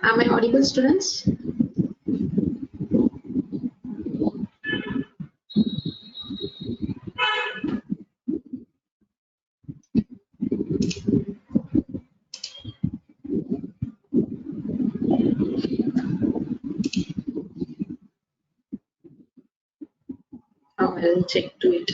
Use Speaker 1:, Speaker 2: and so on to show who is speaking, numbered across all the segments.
Speaker 1: Am I audible, students? I'll check to it.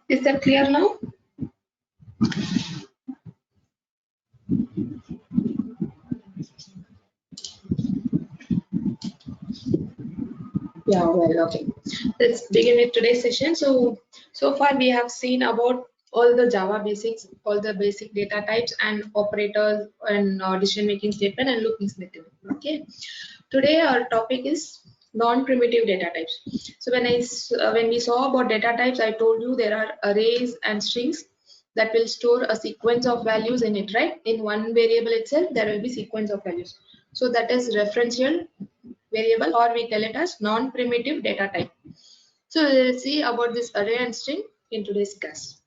Speaker 1: Is that clear now? Yeah, well, okay. Let's begin with today's session. So far we have seen about all the Java basics, all the basic data types and operators and decision-making statement and looping statement. Okay. Today our topic is non-primitive data types. So when we saw about data types, I told you there are arrays and strings that will store a sequence of values in it, right? In one variable itself, there will be sequence of values. So that is referential variable, or we tell it as non-primitive data type. So let's see about this array and string in today's class.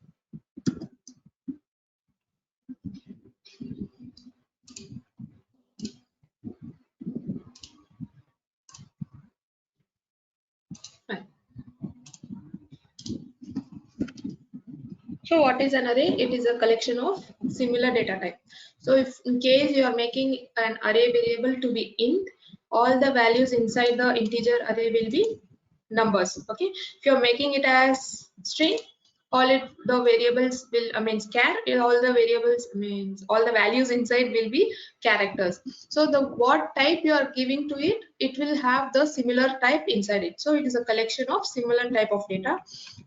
Speaker 1: Fine. So what is an array? It is a collection of similar data type. So if in case you are making an array variable to be int, all the values inside the integer array will be numbers. Okay. If you are making it as string, the variables will char, all the variables means all the values inside will be characters. So the what type you are giving to it, it will have the similar type inside it. So it is a collection of similar type of data.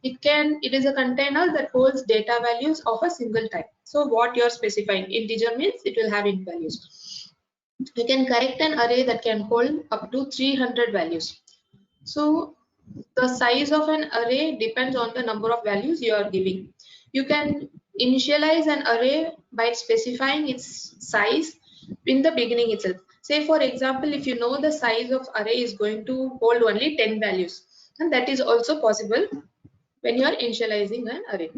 Speaker 1: It is a container that holds data values of a single type. So what you are specifying, integer means it will have int values. You can correct an array that can hold up to 300 values. So The size of an array depends on the number of values you are giving. You can initialize an array by specifying its size in the beginning itself. Say for example, if you know the size of array is going to hold only 10 values, and that is also possible when you are initializing an array.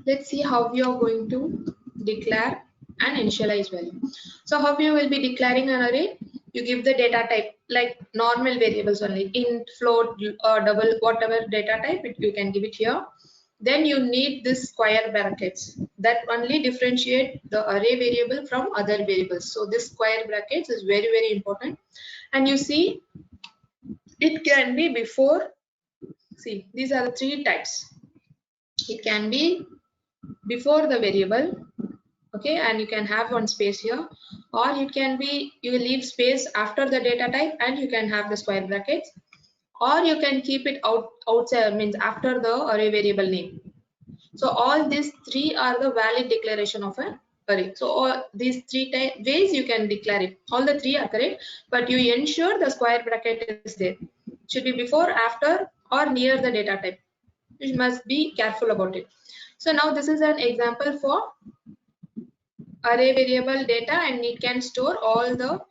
Speaker 1: Let's see how we are going to declare an initialize value. So how you will be declaring an array? You give the data type like normal variables only, int, float, or double, whatever data type you can give it here. Then you need this square brackets that only differentiate the array variable from other variables. So this square brackets is very, very important. And you see it can be before, see these are the three types. It can be before the variable, okay, and you can have one space here, or you can be, you will leave space after the data type and you can have the square brackets, or you can keep it outside, means after the array variable name. So all these three are the valid declaration of an array. So all these three ways you can declare it. All the three are correct, but you ensure the square bracket is there. It should be before, after, or near the data type. You must be careful about it. So now this is an example for array variable data, and it can store all the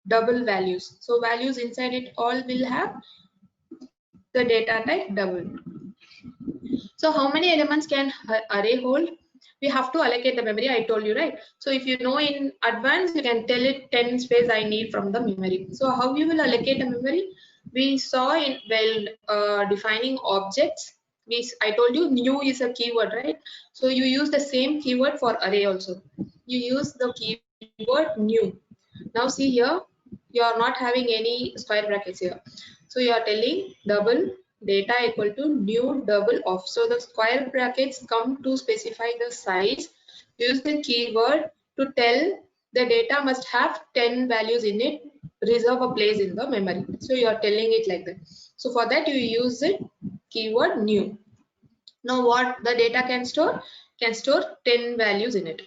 Speaker 1: double values. So values inside it all will have the data type double. So how many elements can array hold? We have to allocate the memory, I told you, right? So if you know in advance, you can tell it 10 space I need from the memory. So how you will allocate the memory? We saw in defining objects. I told you new is a keyword, right? So you use the same keyword for array also. You use the keyword new. Now see here, you are not having any square brackets here. So you are telling double data equal to new double of. So the square brackets come to specify the size. Use the keyword to tell the data must have 10 values in it. Reserve a place in the memory. So you are telling it like that. So for that you use it keyword new. Now what the data can store? Can store 10 values in it.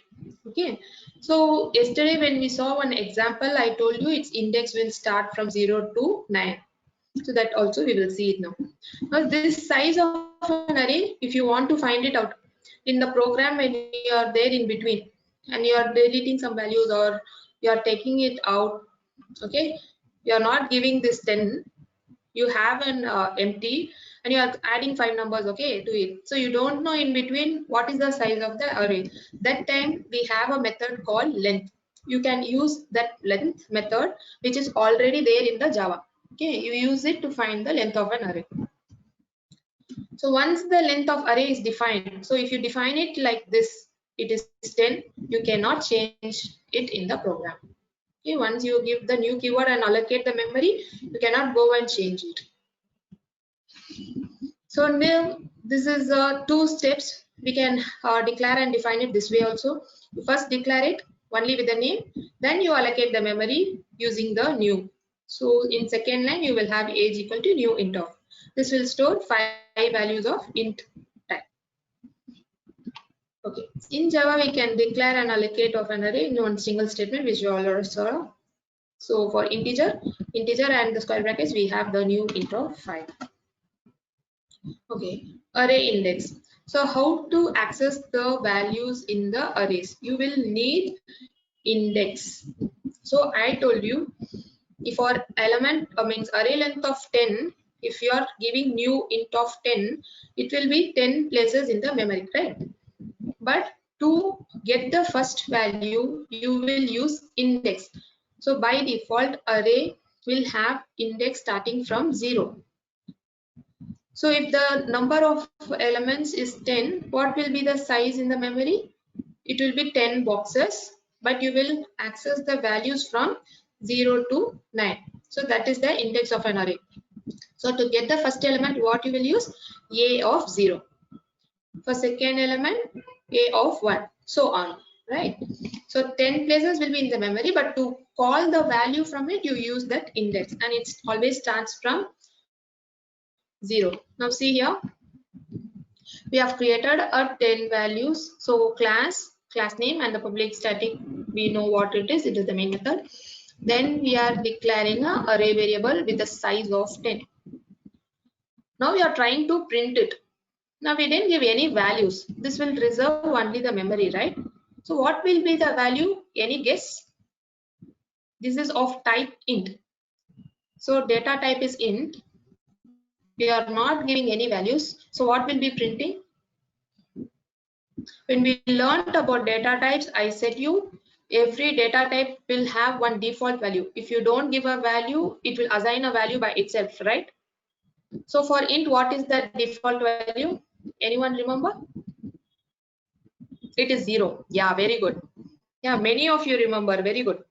Speaker 1: Okay. So yesterday when we saw one example, I told you its index will start from 0 to 9. So that also we will see it now. Now this size of an array, if you want to find it out in the program when you are there in between and you are deleting some values or you are taking it out, okay, you are not giving this 10, you have an empty and you are adding 5 numbers, okay, to it. So you don't know in between what is the size of the array. That time we have a method called length. You can use that length method which is already there in the Java. Okay, you use it to find the length of an array. So once the length of array is defined, so if you define it like this, it is 10, you cannot change it in the program. Okay, once you give the new keyword and allocate the memory, you cannot go and change it. So now this is two steps. We can declare and define it this way also. You first declare it only with the name, then you allocate the memory using the new. So in second line, you will have age equal to new int of. This will store 5 values of int type. Okay. In Java, we can declare and allocate of an array in one single statement, which you already saw. So for integer and the square brackets, we have the new int of 5. Okay, array index. So how to access the values in the arrays? You will need index. So I told you, if for element means array length of 10, if you are giving new int of 10, it will be 10 places in the memory, right? But to get the first value, you will use index. So by default, array will have index starting from 0. So if the number of elements is 10, what will be the size in the memory? It will be 10 boxes, but you will access the values from 0 to 9. So that is the index of an array. So to get the first element, what you will use? A of 0. For second element, A of 1. So on, right? So 10 places will be in the memory, but to call the value from it, you use that index, and it always starts from 0. Now see here, we have created a 10 values. So class name and the public static, we know what it is the main method. Then we are declaring a array variable with a size of 10. Now we are trying to print it. Now we didn't give any values. This will reserve only the memory, right? So what will be the value? Any guess? This is of type int. So data type is int. We are not giving any values. So what will be printing? When we learned about data types, I said you every data type will have one default value. If you don't give a value, it will assign a value by itself, right? So for int, what is the default value? Anyone remember? It is 0. Yeah, very good. Yeah, many of you remember. Very good.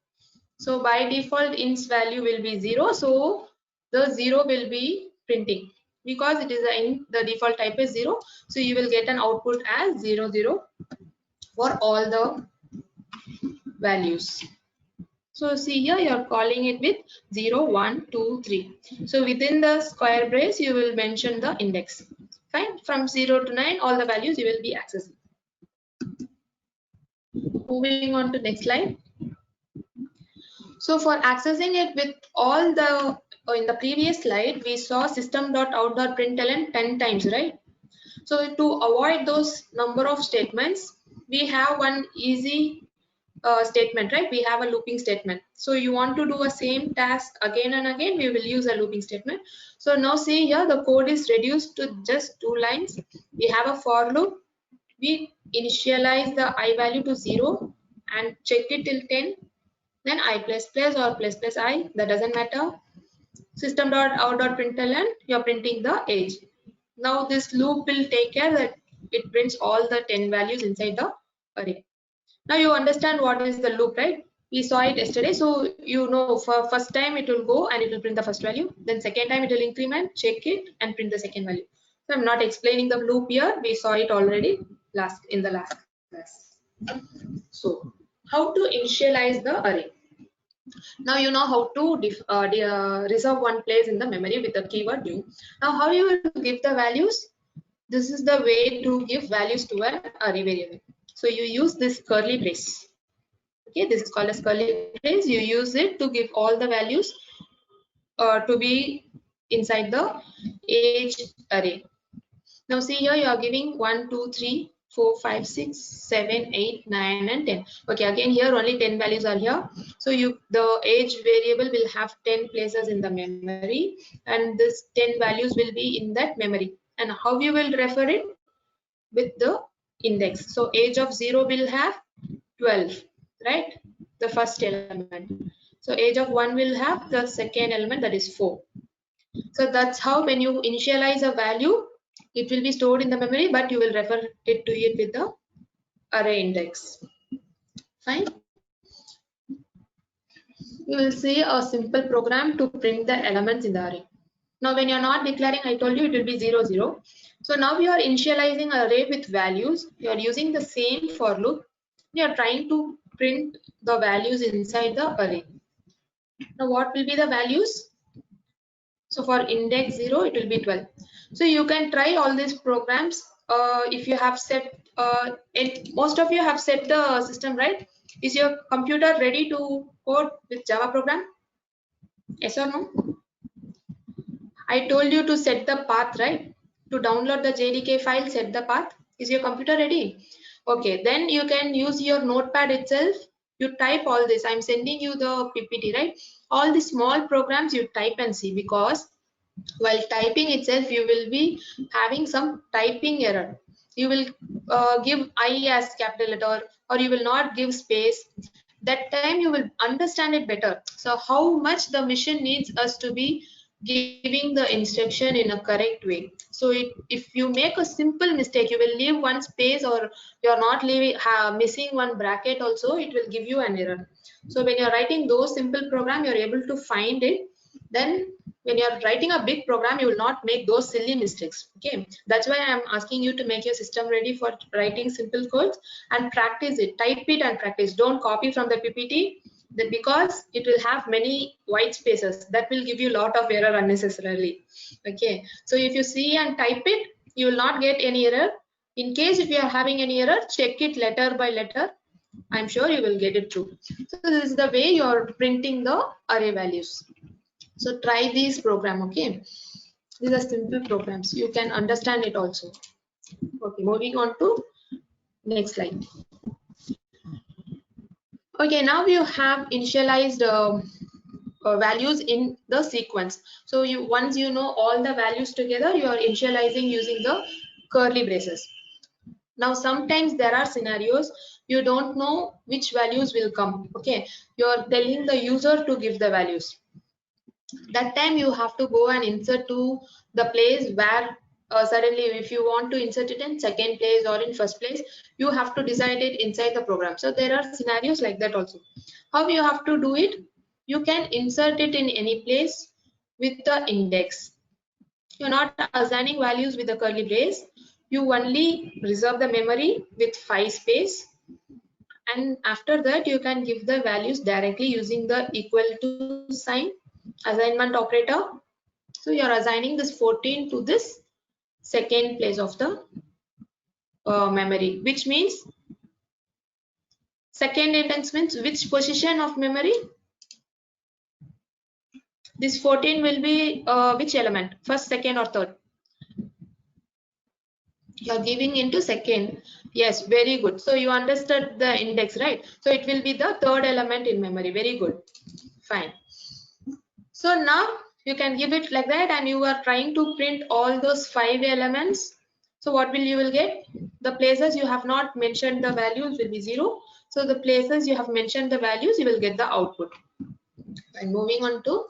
Speaker 1: So by default, int's value will be 0. So the 0 will be printing because it is a int. The default type is 0. So you will get an output as 0, 0 for all the values. So see here, you are calling it with 0, 1, 2, 3. So within the square brace, you will mention the index. Fine. From 0 to 9, all the values you will be accessing. Moving on to next slide. So for accessing it with all the, in the previous slide, we saw system.out.println 10 times, right? So to avoid those number of statements, we have one easy statement, right? We have a looping statement. So you want to do a same task again and again, we will use a looping statement. So now see here, the code is reduced to just 2 lines. We have a for loop. We initialize the I value to 0 and check it till 10. Then I plus plus or plus plus I, that doesn't matter. System.out.println, you're printing the age. Now this loop will take care that it prints all the 10 values inside the array. Now you understand what is the loop, right? We saw it yesterday. So you know for first time it will go and it will print the first value. Then second time it will increment, check it and print the second value. So I'm not explaining the loop here. We saw it already in the last class. So how to initialize the array? Now you know how to reserve one place in the memory with the keyword new. Now how you will give the values? This is the way to give values to an array variable. So you use this curly brace. Okay, this is called as curly brace. You use it to give all the values to be inside the age array. Now see here, you are giving 1, 2, 3, 4, 5, 6, 7, 8, 9, and 10. Okay, again here only 10 values are here. So the age variable will have 10 places in the memory, and this 10 values will be in that memory. And how you will refer it? With the index. So age of 0 will have 12, right? The first element. So age of 1 will have the second element, that is 4. So that's how when you initialize a value, it will be stored in the memory, but you will refer it to it with the array index. Fine. You will see a simple program to print the elements in the array. Now when you're not declaring, I told you it will be 0, 0. So now we are initializing an array with values. You are using the same for loop. We are trying to print the values inside the array. Now what will be the values? So for index 0, it will be 12. So you can try all these programs if you have set, most of you have set the system, right? Is your computer ready to code with Java program? Yes or no? I told you to set the path, right? To download the JDK file, set the path. Is your computer ready? Okay, then you can use your notepad itself. You type all this. I'm sending you the PPT, right? All the small programs you type and see, because while typing itself you will be having some typing error. You will give I as capital letter, or you will not give space. That time you will understand it better. So how much the machine needs us to be giving the instruction in a correct way. So if you make a simple mistake, you will leave one space, or you're not leaving missing one bracket also, it will give you an error. So when you're writing those simple program, you're able to find it. Then when you're writing a big program, you will not make those silly mistakes. Okay, that's why I'm asking you to make your system ready for writing simple codes and practice it. Type it and practice. Don't copy from the PPT, because it will have many white spaces that will give you a lot of error unnecessarily. Okay, so if you see and type it, you will not get any error. In case if you are having any error, check it letter by letter. I'm sure you will get it true. So this is the way you're printing the array values. So try these program, okay? These are simple programs. You can understand it also. Okay, moving on to next slide. Okay, now you have initialized values in the sequence. So you once you know all the values together, you are initializing using the curly braces. Now sometimes there are scenarios you don't know which values will come. Okay, you are telling the user to give the values. That time you have to go and insert to the place where suddenly if you want to insert it in second place or in first place, you have to decide it inside the program. So there are scenarios like that also. How you have to do it? You can insert it in any place with the index. You're not assigning values with the curly brace. You only reserve the memory with 5 space, and after that you can give the values directly using the equal to sign assignment operator. So you are assigning this 14 to this second place of the memory, which means second index means which position of memory. This 14 will be which element, first, second, or third? You are giving into second. Yes, very good. So you understood the index, right? So it will be the third element in memory. Very good. Fine. So now you can give it like that, and you are trying to print all those 5 elements. So what will you will get? The places you have not mentioned the values will be 0. So the places you have mentioned the values, you will get the output. And moving on to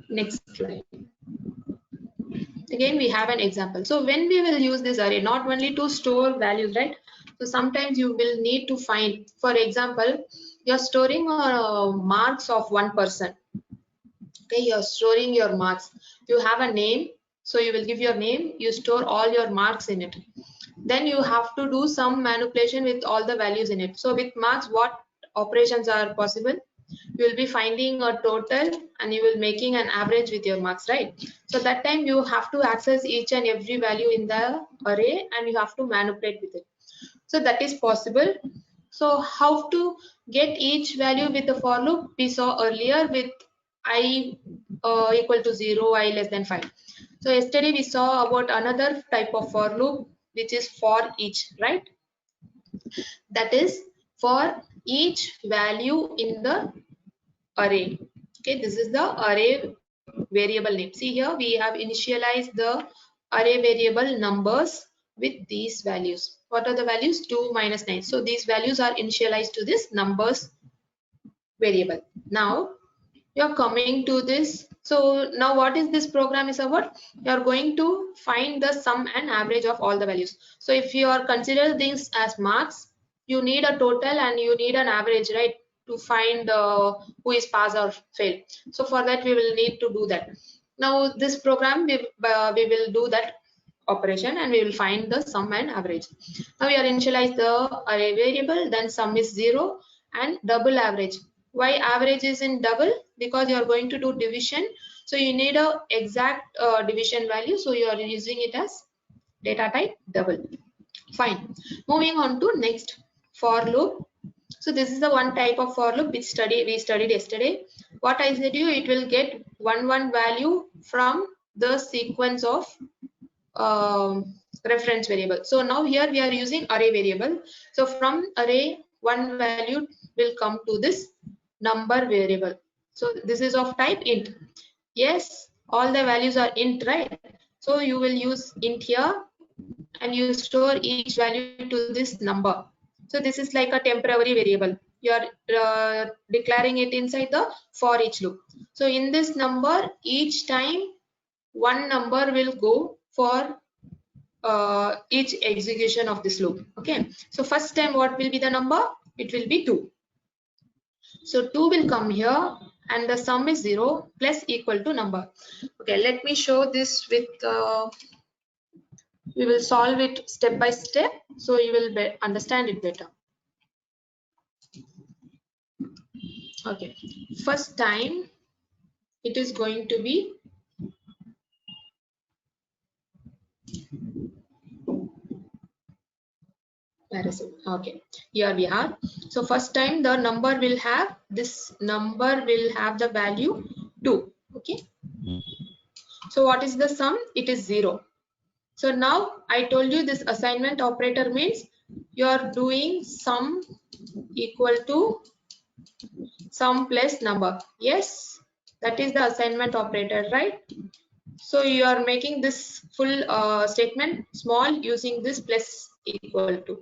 Speaker 1: next slide. Again we have an example. So when we will use this array, not only to store values, right? So sometimes you will need to find, for example, you're storing marks of one person. Okay, you're storing your marks. You have a name, so you will give your name, you store all your marks in it. Then you have to do some manipulation with all the values in it. So with marks, what operations are possible? You will be finding a total and you will making an average with your marks, right? So that time you have to access each and every value in the array and you have to manipulate with it. So that is possible. So how to get each value with the for loop? We saw earlier with I equal to 0, I less than 5. So yesterday we saw about another type of for loop, which is for each, right? That is for each value in the array. Okay, this is the array variable name. See here we have initialized the array variable numbers with these values. What are the values? 2, minus 9. So these values are initialized to this numbers variable. Now you're coming to this. So now what is this program is about? You're going to find the sum and average of all the values. So if you are consider things as marks, you need a total and you need an average, right, to find who is pass or fail. So for that we will need to do that. Now this program we will do that operation and we will find the sum and average. Now we are initialize the array variable, then sum is 0 and double average. Why average is in double? Because you are going to do division, so you need a exact division value, so you are using it as data type double. Fine. Moving on to next, for loop. So this is the one type of for loop which we studied yesterday. What I said you, it will get one value from the sequence of reference variable. So now here we are using array variable. So from array, one value will come to this number variable. So this is of type int. Yes, all the values are int, right? So you will use int here and you store each value to this number. So this is like a temporary variable. You are declaring it inside the for each loop. So in this number, each time one number will go for each execution of this loop. Okay, so first time what will be the number? It will be 2. So 2 will come here and the sum is 0 plus equal to number. Okay, let me show this with we will solve it step by step so you will understand it better. Okay, first time it is going to be Okay, here we are. So first time the number will have, this number will have the value 2. Okay. So what is the sum? It is 0. So now I told you this assignment operator means you are doing sum equal to sum plus number. Yes, that is the assignment operator, right? So you are making this full statement small using this plus equal to.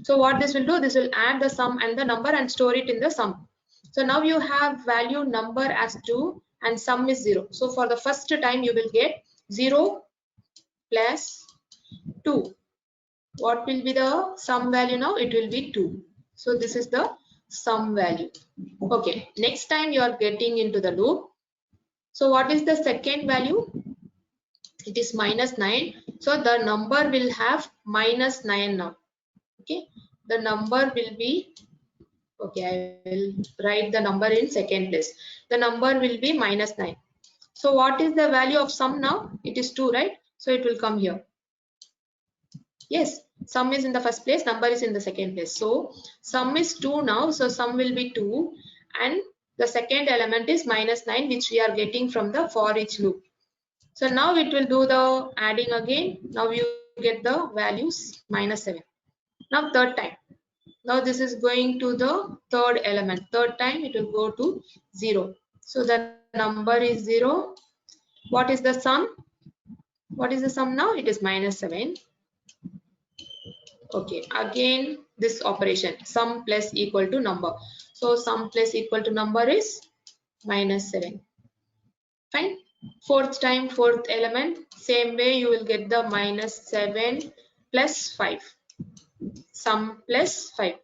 Speaker 1: So what this will do, this will add the sum and the number and store it in the sum. So now you have value number as 2 and sum is 0. So for the first time you will get 0 plus 2. What will be the sum value now? It will be 2. So this is the sum value. Okay, next time you are getting into the loop. So what is the second value? It is minus 9. So the number will have minus 9 now. Okay, the number will be, okay, I will write the number in second place. The number will be minus 9. So what is the value of sum now? It is 2, right? So it will come here. Yes, sum is in the first place, number is in the second place. So sum is 2 now, so sum will be 2 and the second element is minus 9 which we are getting from the for each loop. So now it will do the adding again. Now you get the values minus 7. Now third time. Now this is going to the third element. Third time it will go to 0. So the number is 0. What is the sum? What is the sum now? It is minus 7. Okay, again this operation sum plus equal to number. So sum plus equal to number is minus 7. Fine. Fourth time, fourth element, same way you will get the minus 7 plus 5. Sum plus 5.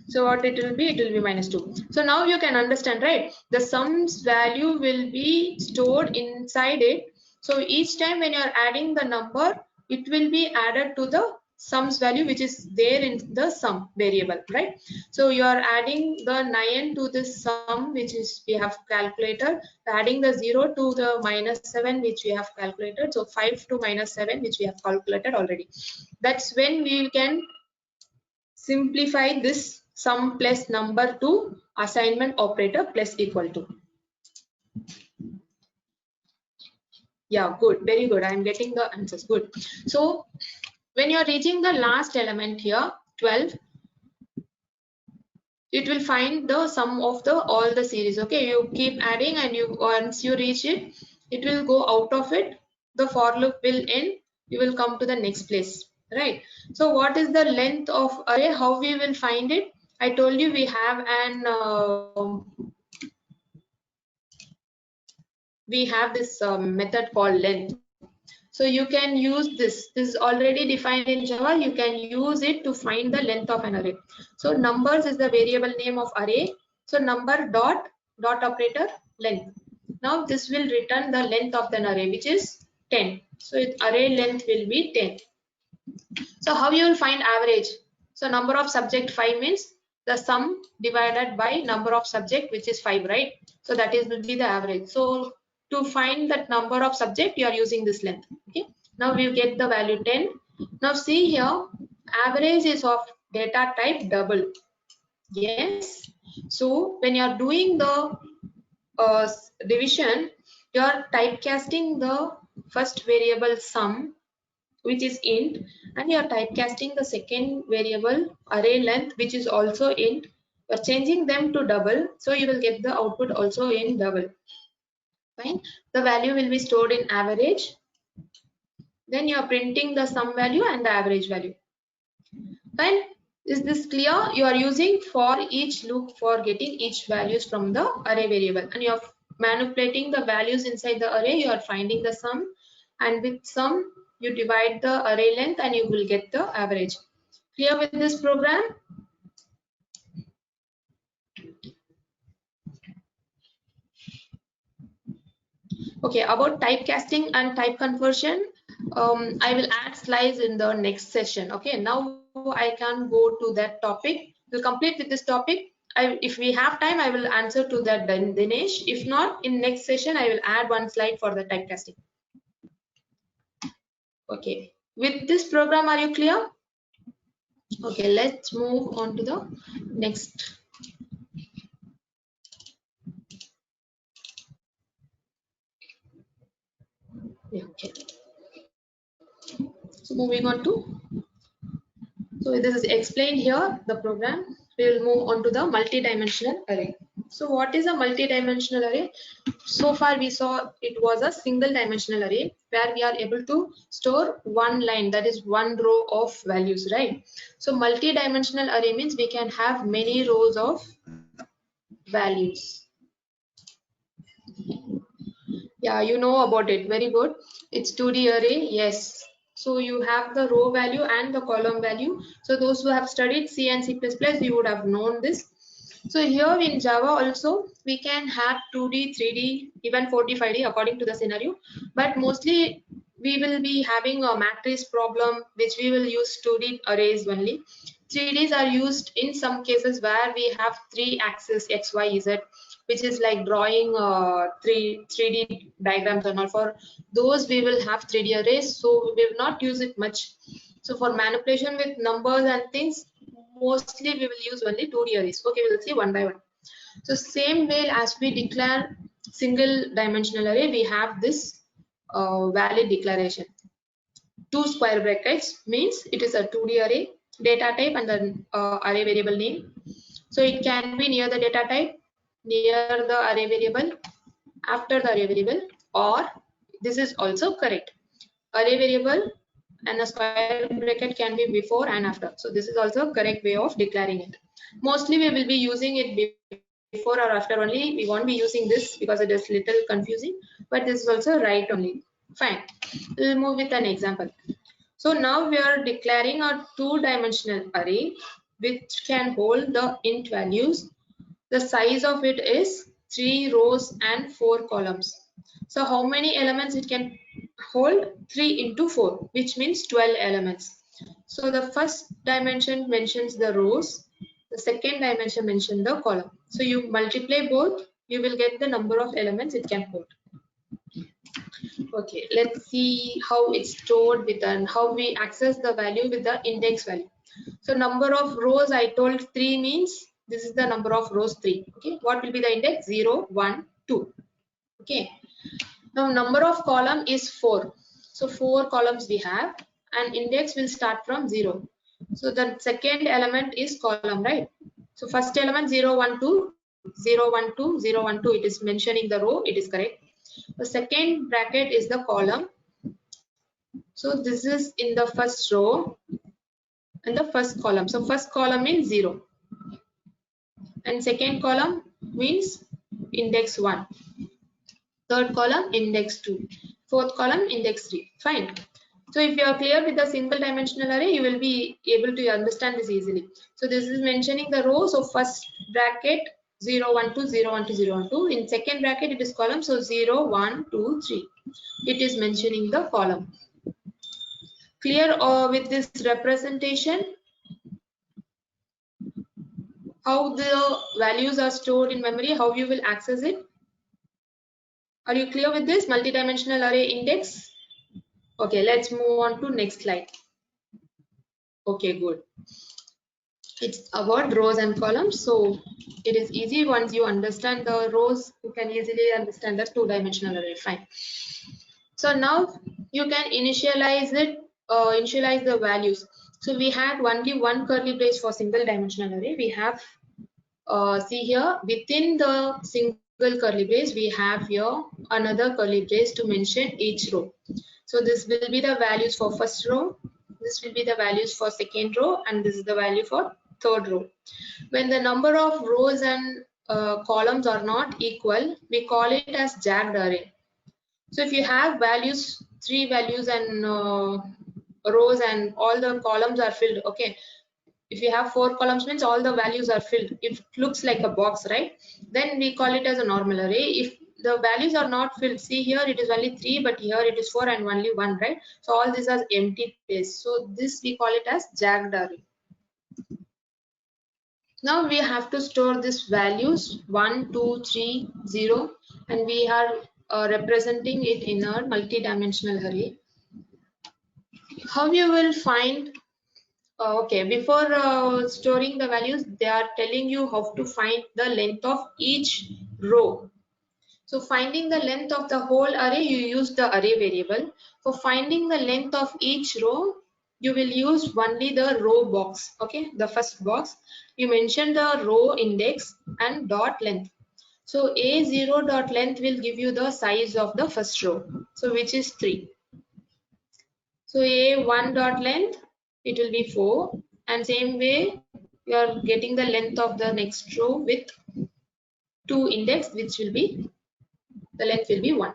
Speaker 1: So what it will be? It will be minus 2. So now you can understand, right? The sum's value will be stored inside it. So each time when you are adding the number, it will be added to the sum's value which is there in the sum variable, right? So you are adding the 9 to this sum which is we have calculated, adding the 0 to the minus 7 which we have calculated. So 5 to minus 7 which we have calculated already. That's when we can simplify this sum plus number to assignment operator plus equal to. Yeah, good, very good. I am getting the answers. Good. So when you are reaching the last element here, 12, it will find the sum of the all the series. Okay, you keep adding and you once you reach it, it will go out of it. The for loop will end. You will come to the next place, right? So what is the length of array? How we will find it? I told you we have an we have this method called length. So you can use this. This is already defined in Java. You can use it to find the length of an array. So numbers is the variable name of array. So number dot operator length. Now this will return the length of the array which is 10. So array length will be 10. So how you will find average? So number of subject 5 means the sum divided by number of subject which is 5, right? So that is will be the average. So to find that number of subject you are using this length. Okay. Now we get the value 10. Now see here, average is of data type double. Yes. So when you are doing the division, you are typecasting the first variable sum which is int and you are typecasting the second variable array length which is also int. You are changing them to double, so you will get the output also in double. Fine. The value will be stored in average. Then you are printing the sum value and the average value. Fine. Is this clear? You are using for each loop for getting each values from the array variable and you are manipulating the values inside the array. You are finding the sum and with sum you divide the array length and you will get the average. Clear with this program? Okay, about typecasting and type conversion, I will add slides in the next session. Okay, now I can go to that topic. We'll complete with this topic. If we have time, I will answer to that Dinesh. If not, in next session, I will add one slide for the typecasting. Okay, with this program, are you clear? Okay, let's move on to the next. Yeah, okay. So moving on to, so this is explained here, the program. We will move on to the multi-dimensional array. So what is a multi-dimensional array? So far we saw it was a single dimensional array where we are able to store one line, that is one row of values, right? So multi-dimensional array means we can have many rows of values. Yeah, you know about it. Very good. It's 2D array. Yes. So you have the row value and the column value. So those who have studied C and C++, you would have known this. So here in Java also, we can have 2D, 3D, even 4D, 5D according to the scenario. But mostly we will be having a matrix problem, which we will use 2D arrays only. 3Ds are used in some cases where we have three axes X, Y, Z, which is like drawing 3D diagrams and all. For those we will have 3D arrays, so we will not use it much. So for manipulation with numbers and things, mostly we will use only 2D arrays. Okay, we will see one by one. So same way as we declare single dimensional array, we have this valid declaration. Two square brackets means it is a 2D array, data type and the array variable name. So it can be near the data type, near the array variable, after the array variable, or this is also correct. Array variable and a square bracket can be before and after. So this is also a correct way of declaring it. Mostly we will be using it before or after only. We won't be using this because it is little confusing, but this is also right only. Fine. We'll move with an example. So now we are declaring a two-dimensional array which can hold the int values. The size of it is 3 rows and 4 columns. So how many elements it can hold? 3 into 4, which means 12 elements. So the first dimension mentions the rows, the second dimension mentions the column. So you multiply both, you will get the number of elements it can hold. Okay, let's see how it's stored with and how we access the value with the index value. So number of rows, I told 3 means this is the number of rows 3. Okay, what will be the index? 0, 1, 2. Okay, now number of column is 4. So 4 columns we have and index will start from 0. So the second element is column, right? So first element 0, 1, 2, 0, 1, 2, 0, 1, 2. It is mentioning the row, it is correct. The second bracket is the column. So this is in the first row and the first column. So first column means 0 and second column means index 1. Third column index 2. Fourth column index 3. Fine. So if you are clear with the single dimensional array, you will be able to understand this easily. So this is mentioning the row. So first bracket 0, 1, 2, 0, 1, 2, 0, 1, 2. In second bracket it is column. So 0, 1, 2, 3. It is mentioning the column. Clear with this representation? How the values are stored in memory, how you will access it? Are you clear with this multidimensional array index? Okay, let's move on to next slide. Okay, good. It's about rows and columns, so it is easy once you understand the rows, you can easily understand the two-dimensional array. Fine. So now you can initialize it, initialize the values. So we had only one curly brace for single dimensional array. We have see here within the single curly brace we have here another curly brace to mention each row. So this will be the values for first row, this will be the values for second row, and this is the value for third row. When the number of rows and columns are not equal, we call it as jagged array. So if you have values, 3 values and rows and all the columns are filled, okay, if you have 4 columns means all the values are filled, it looks like a box, right? Then we call it as a normal array. If the values are not filled, see here it is only 3 but here it is 4 and only 1, right? So all these are empty space, so this we call it as jagged array. Now we have to store these values 1, 2, 3, 0, and we are representing it in a multi-dimensional array. How you will find Okay, before storing the values, they are telling you how to find the length of each row. So finding the length of the whole array, you use the array variable. For finding the length of each row, you will use only the row box. Okay, the first box. You mention the row index and dot length. So a0 dot length will give you the size of the first row. So which is 3. So a1 dot length, it will be 4. And same way, you are getting the length of the next row with 2 index, which will be, the length will be 1.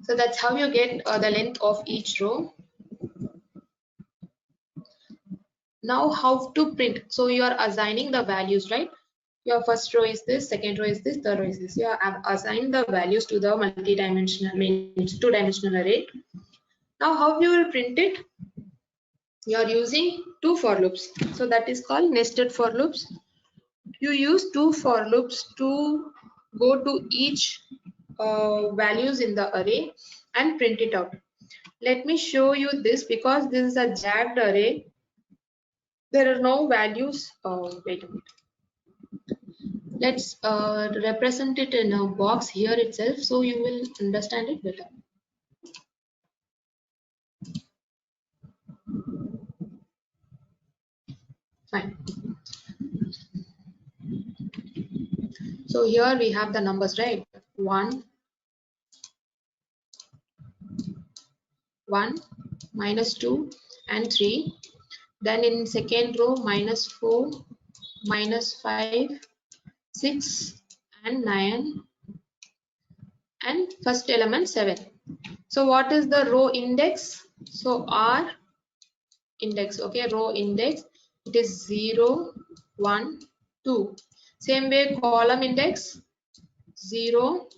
Speaker 1: So that's how you get the length of each row. Now how to print. So you are assigning the values, right? Your first row is this, second row is this, third row is this. You have assigned the values to the multi-dimensional, means two-dimensional array. Now how you will print it? You are using two for loops. So that is called nested for loops. You use two for loops to go to each values in the array and print it out. Let me show you this because this is a jagged array. There are no values. Wait a minute. Let's represent it in a box here itself so you will understand it better. Fine. So here we have the numbers, right? 1, 1, -2 and 3. Then in second row -4, -5, 6 and 9, and first element 7. So what is the row index? So R index, okay, row index, it is 0, 1, 2. Same way column index 0,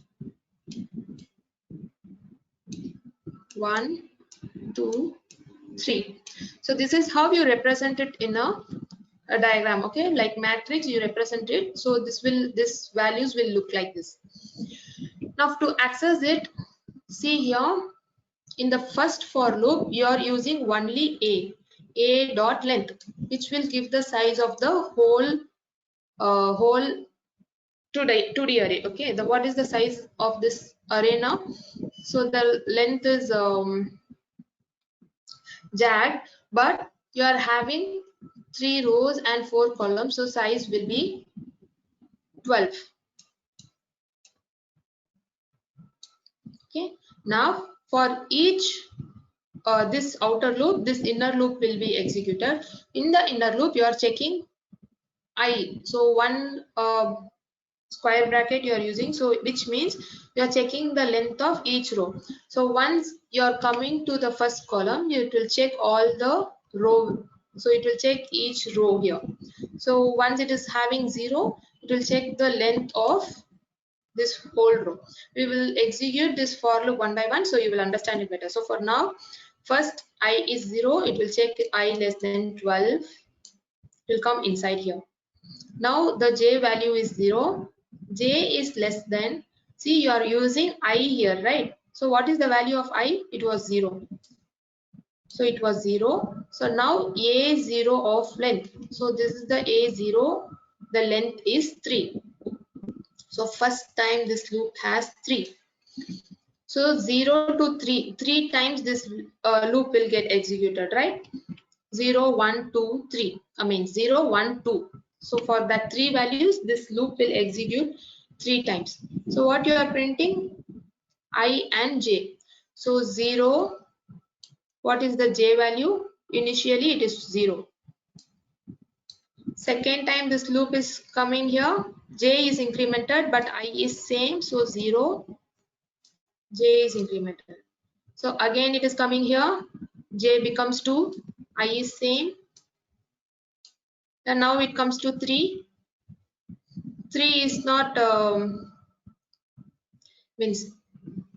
Speaker 1: 1, 2, 3. So this is how you represent it in a diagram, okay, like matrix you represent it. So this values will look like this. Now to access it, see here in the first for loop you are using only a dot length, which will give the size of the whole 2D array. Okay, what is the size of this array now? So the length is jagged, but you are having 3 rows and 4 columns, so size will be 12. Okay, now for each this outer loop, this inner loop will be executed. In the inner loop you are checking I, so one square bracket you are using, so which means you are checking the length of each row. So once you are coming to the first column, it will check all the row, so it will check each row here. So once it is having 0, it will check the length of this whole row. We will execute this for loop one by one so you will understand it better. So for now, first I is 0, it will check I less than 12, it will come inside here. Now the j value is 0, j is less than, see you are using I here, right? So what is the value of I? It was 0. So it was 0. So now a0 of length. So this is the a0, the length is 3. So first time this loop has 3. So 0 to 3, 3 times this loop will get executed, right? 0, 1, 2, 3. I mean 0, 1, 2. So for that 3 values, this loop will execute 3 times. So what you are printing? I and j. So 0, what is the j value? Initially it is 0. Second time this loop is coming here, j is incremented but I is same, so 0, j is incremented. So again it is coming here, j becomes 2, I is same, and now it comes to 3. 3 is not means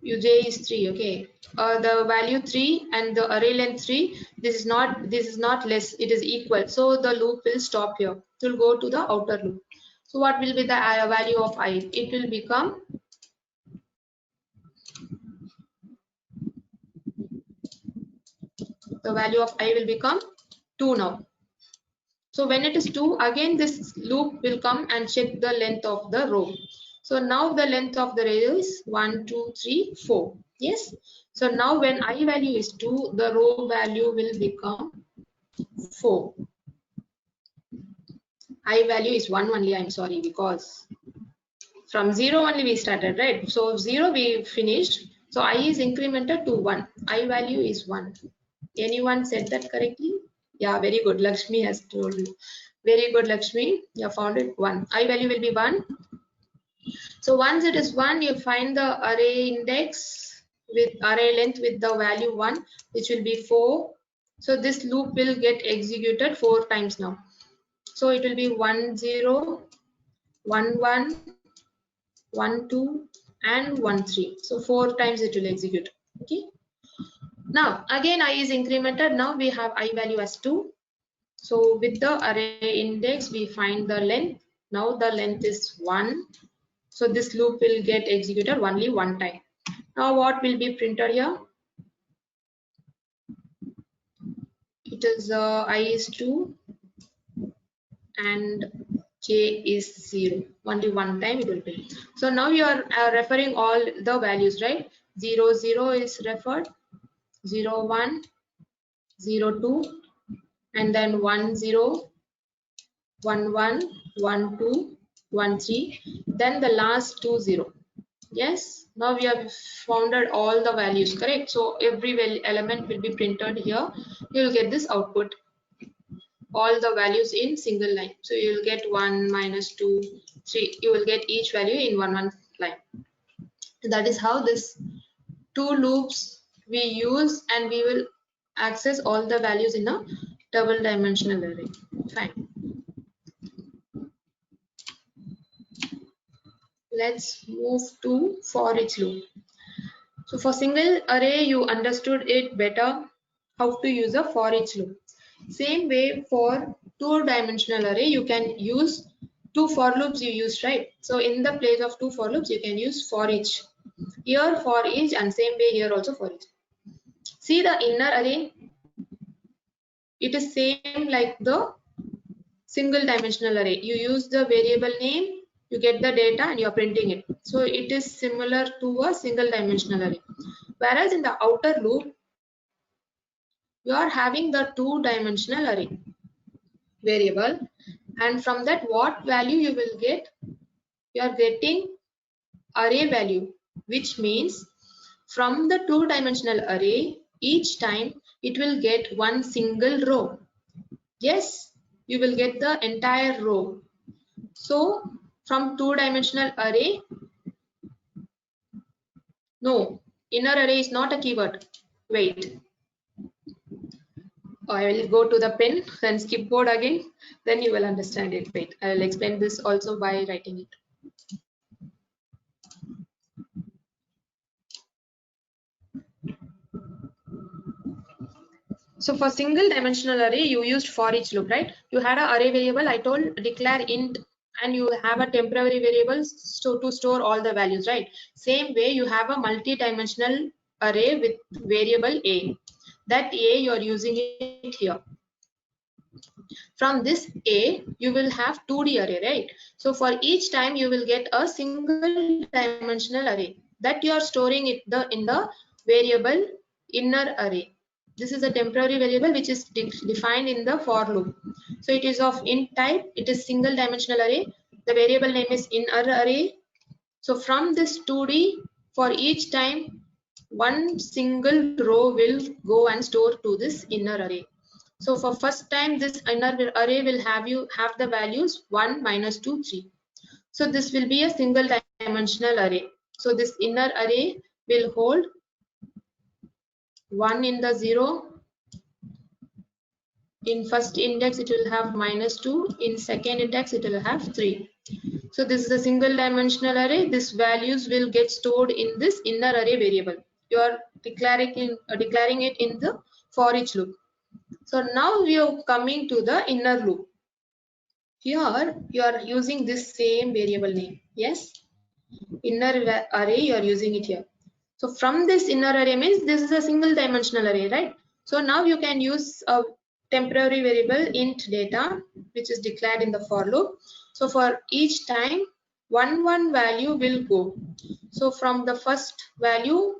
Speaker 1: uj is 3, okay. The value 3 and the array length 3, this is not less, it is equal, so the loop will stop here. It will go to the outer loop. So what will be the value of I? It will become, the value of I will become 2 now. So when it is 2, again this loop will come and check the length of the row. So now the length of the row is 1, 2, 3, 4. Yes. So now when I value is 2, the row value will become 4. I value is 1 only, I'm sorry, because from 0 only we started, right? So 0 we finished. So I is incremented to 1. I value is 1. Anyone said that correctly? Yeah, very good. Lakshmi has told you. Very good, Lakshmi. You found it 1. I value will be 1. So once it is 1, you find the array index with array length with the value 1, which will be 4. So this loop will get executed 4 times now. So it will be 1, 0, 1, 1, 1, 2, and 1, 3. So 4 times it will execute. Okay. Now again I is incremented. Now we have I value as 2. So with the array index we find the length. Now the length is 1. So this loop will get executed only one time. Now what will be printed here? It is I is 2 and j is 0. Only one time it will print. So now you are referring all the values, right? 0, 0 is referred, 0, 1, 0, 2, and then 1, 0, 1, 1, 1, 2, 1, 3, then the last 2, 0. Yes, now we have founded all the values, correct? So every element will be printed here. You will get this output, all the values in single line. So you will get 1, minus 2, 3. You will get each value in one line. That is how this 2 loops we use, and we will access all the values in a double dimensional array. Fine. Let's move to for each loop. So for single array, you understood it better how to use a for each loop. Same way for two-dimensional array, you can use 2 for loops you used, right? So in the place of 2 for loops, you can use for each. Here for each, and same way here also for each. See the inner array, it is same like the single dimensional array. You use the variable name, you get the data, and you are printing it. So it is similar to a single dimensional array. Whereas in the outer loop, you are having the two-dimensional array variable, and from that what value you will get? You are getting array value, which means from the two-dimensional array, each time it will get one single row. Yes, you will get the entire row. So from two-dimensional array, no, inner array is not a keyword. Wait, I will go to the pen and skip board again, then you will understand it. Wait, I will explain this also by writing it. So for single dimensional array, you used for each loop, right? You had an array variable, I told declare int, and you have a temporary variable to store all the values, right? Same way you have a multi-dimensional array with variable a. That a you are using it here. From this a, you will have 2D array, right? So for each time you will get a single dimensional array that you are storing it in the variable inner array. This is a temporary variable which is defined in the for loop. So it is of int type, it is single dimensional array. The variable name is inner array. So from this 2D, for each time, one single row will go and store to this inner array. So for first time, this inner array will have the values 1, minus 2, 3. So this will be a single dimensional array. So this inner array will hold 1 in the 0. In first index, it will have minus 2. In second index, it will have 3. So this is a single dimensional array. These values will get stored in this inner array variable. You are declaring it in the for each loop. So now we are coming to the inner loop. Here you are using this same variable name. Yes, inner array you are using it here. So from this inner array means this is a single dimensional array, right? So now you can use a temporary variable int data, which is declared in the for loop. So for each time, one value will go. So from the first value,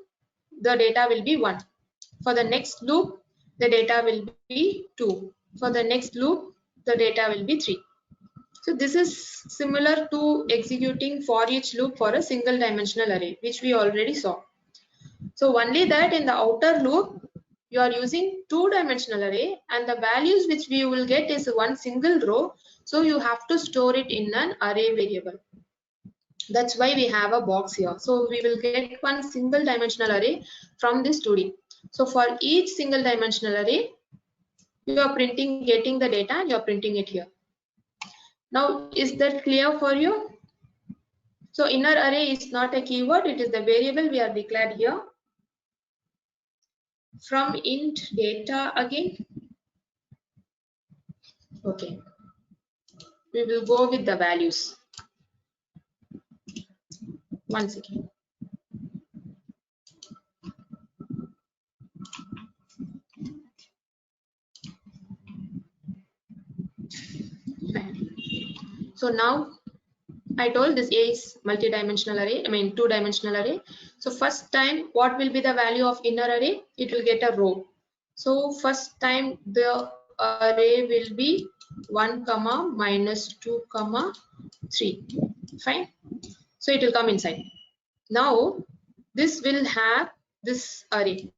Speaker 1: the data will be 1. For the next loop, the data will be 2. For the next loop, the data will be 3. So this is similar to executing for each loop for a single dimensional array, which we already saw. So only that in the outer loop, you are using two-dimensional array, and the values which we will get is one single row. So you have to store it in an array variable. That's why we have a box here. So we will get one single dimensional array from this 2D. So for each single dimensional array, you are getting the data, and you are printing it here. Now, is that clear for you? So inner array is not a keyword, it is the variable we are declared here. From int data again. Okay. We will go with the values. One second. So now I told this A is multi-dimensional array, two-dimensional array. So first time, what will be the value of inner array? It will get a row. So first time the array will be 1, minus 2, 3. Fine. So it will come inside. Now this will have this array.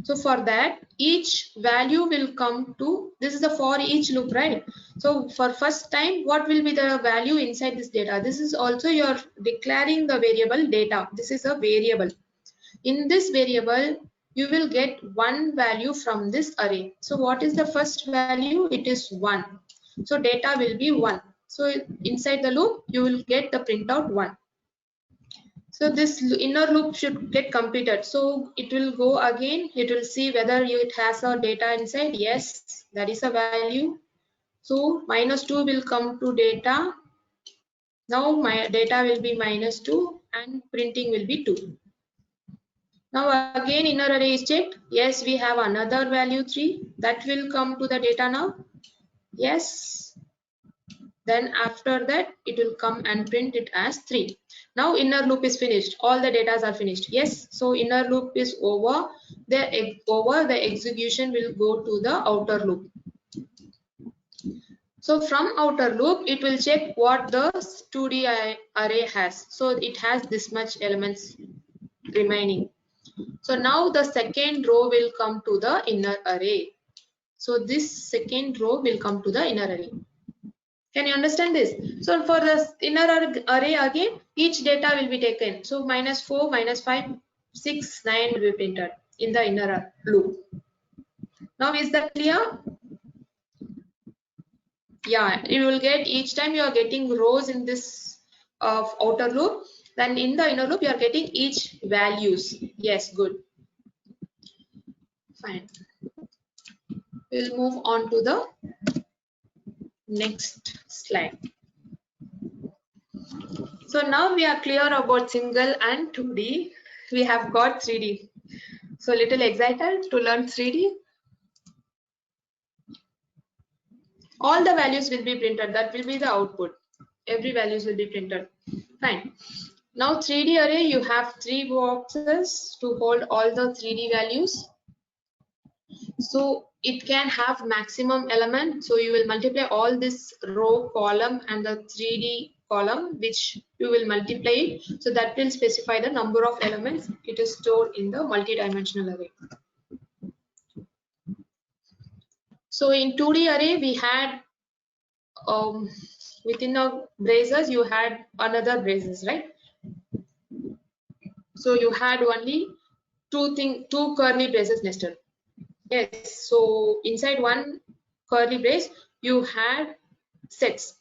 Speaker 1: So for that, each value will come to, this is the for each loop, right? So for first time, what will be the value inside this data? This is also you're declaring the variable data. This is a variable. In this variable, you will get one value from this array. So what is the first value? It is 1. So data will be 1. So inside the loop, you will get the printout 1. So this inner loop should get completed. So it will go again. It will see whether it has a data inside. Yes, that is a value. So minus 2 will come to data. Now my data will be minus 2 and printing will be 2. Now again inner array is checked. Yes, we have another value 3. That will come to the data now. Yes. Then after that it will come and print it as 3. Now inner loop is finished, all the data are finished. Yes, so inner loop is over. The execution will go to the outer loop. So from outer loop it will check what the 2D array has. So it has this much elements remaining. So now the second row will come to the inner array. So this second row will come to the inner array. Can you understand this? So for the inner array again, each data will be taken. So minus 4, minus 5, 6, 9 will be printed in the inner loop. Now is that clear? Yeah, you will get each time you are getting rows in this outer loop. Then in the inner loop you are getting each values. Yes, good. Fine. We'll move on to the next slide. So now we are clear about single and 2D. We have got 3D. So little excited to learn 3D. All the values will be printed. That will be the output. Every values will be printed. Fine. Now 3D array, you have 3 boxes to hold all the 3D values. So it can have maximum element. So you will multiply all this row, column and the 3D column, which you will multiply it. So that will specify the number of elements it is stored in the multi-dimensional array. So in 2D array, we had within the braces, you had another braces, right? So you had only two curly braces nested. Yes, so inside one curly brace, you had sets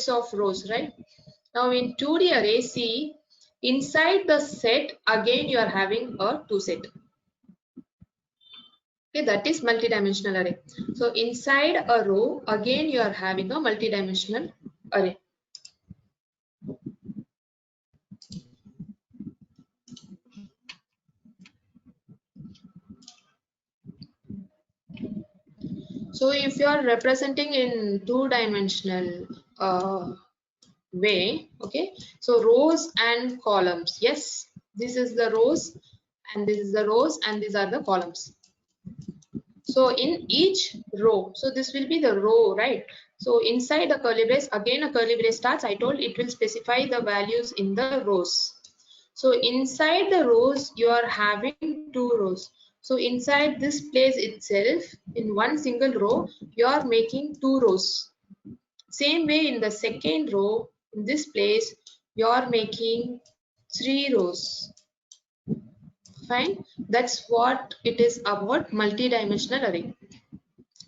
Speaker 1: of rows, right? Now in 2D array, see, inside the set, again you are having a 2 set. Okay, that is multi-dimensional array. So inside a row, again you are having a multi-dimensional array. So if you are representing in two-dimensional way, okay, so rows and columns, yes, this is the rows and this is the rows and these are the columns. So in each row, so this will be the row, right? So inside the curly brace, again a curly brace starts, I told it will specify the values in the rows. So inside the rows, you are having two rows. So inside this place itself, in one single row, you are making two rows. Same way in the second row, in this place, you are making three rows. Fine. That's what it is about multi-dimensional array.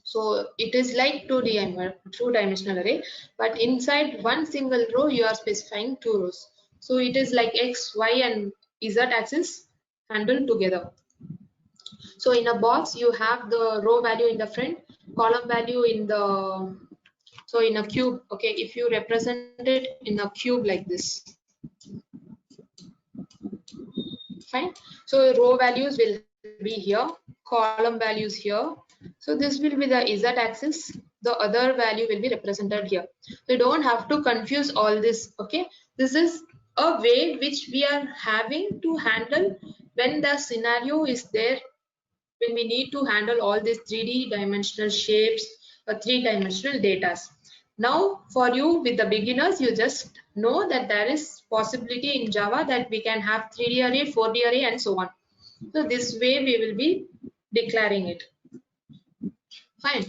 Speaker 1: So it is like two-dimensional array, but inside one single row, you are specifying two rows. So it is like X, Y, and Z axis handled together. So in a box, you have the row value in the front, column value in the, so in a cube, okay, if you represent it in a cube like this, fine. So row values will be here, column values here. So this will be the Z axis. The other value will be represented here. So you don't have to confuse all this, okay. This is a way which we are having to handle when the scenario is there, when we need to handle all these 3D dimensional shapes or three-dimensional data. Now for you with the beginners, you just know that there is possibility in Java that we can have 3D array, 4D array and so on. So this way we will be declaring it. Fine.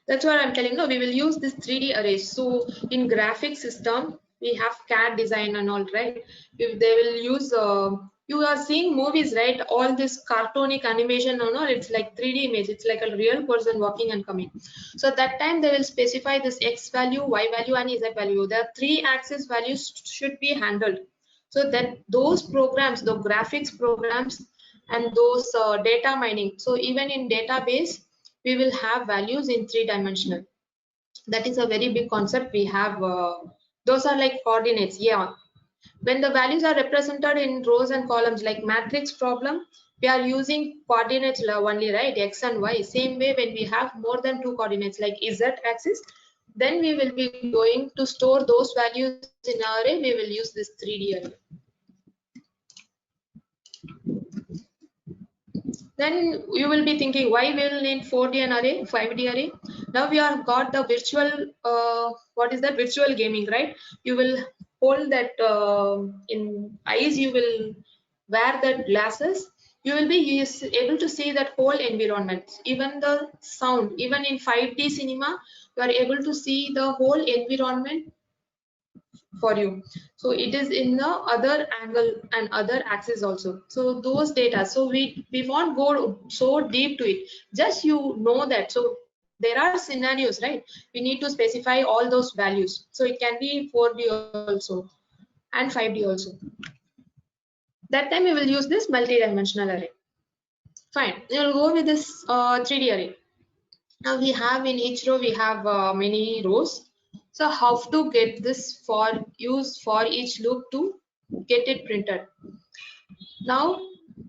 Speaker 1: That's what I'm telling you. We will use this 3D arrays. So in graphic system, we have CAD design and all, right? If they will use, you are seeing movies, right? All this cartoonic animation and all, it's like 3D image. It's like a real person walking and coming. So at that time, they will specify this X value, Y value, and Z value. The three axis values should be handled. So that those programs, the graphics programs, and those data mining. So even in database, we will have values in three-dimensional. That is a very big concept we have. Those are like coordinates, yeah. When the values are represented in rows and columns like matrix problem, we are using coordinates only, right? X and Y. Same way when we have more than two coordinates like Z axis, then we will be going to store those values in our array. We will use this 3D array. Then you will be thinking, why will need 4D and array, 5D array? Now we are got the virtual, what is that? Virtual gaming, right? You will hold that in eyes, you will wear that glasses. You will be able to see that whole environment, even the sound, even in 5D cinema, you are able to see the whole environment for you. So it is in the other angle and other axis also. So those data, so we won't go so deep to it, just you know that. So there are scenarios, right? We need to specify all those values. So it can be 4D also and 5D also. That time we will use this multi-dimensional array. Fine, we'll go with this 3D array. Now we have in each row we have many rows. So how to get this for use for each loop to get it printed. Now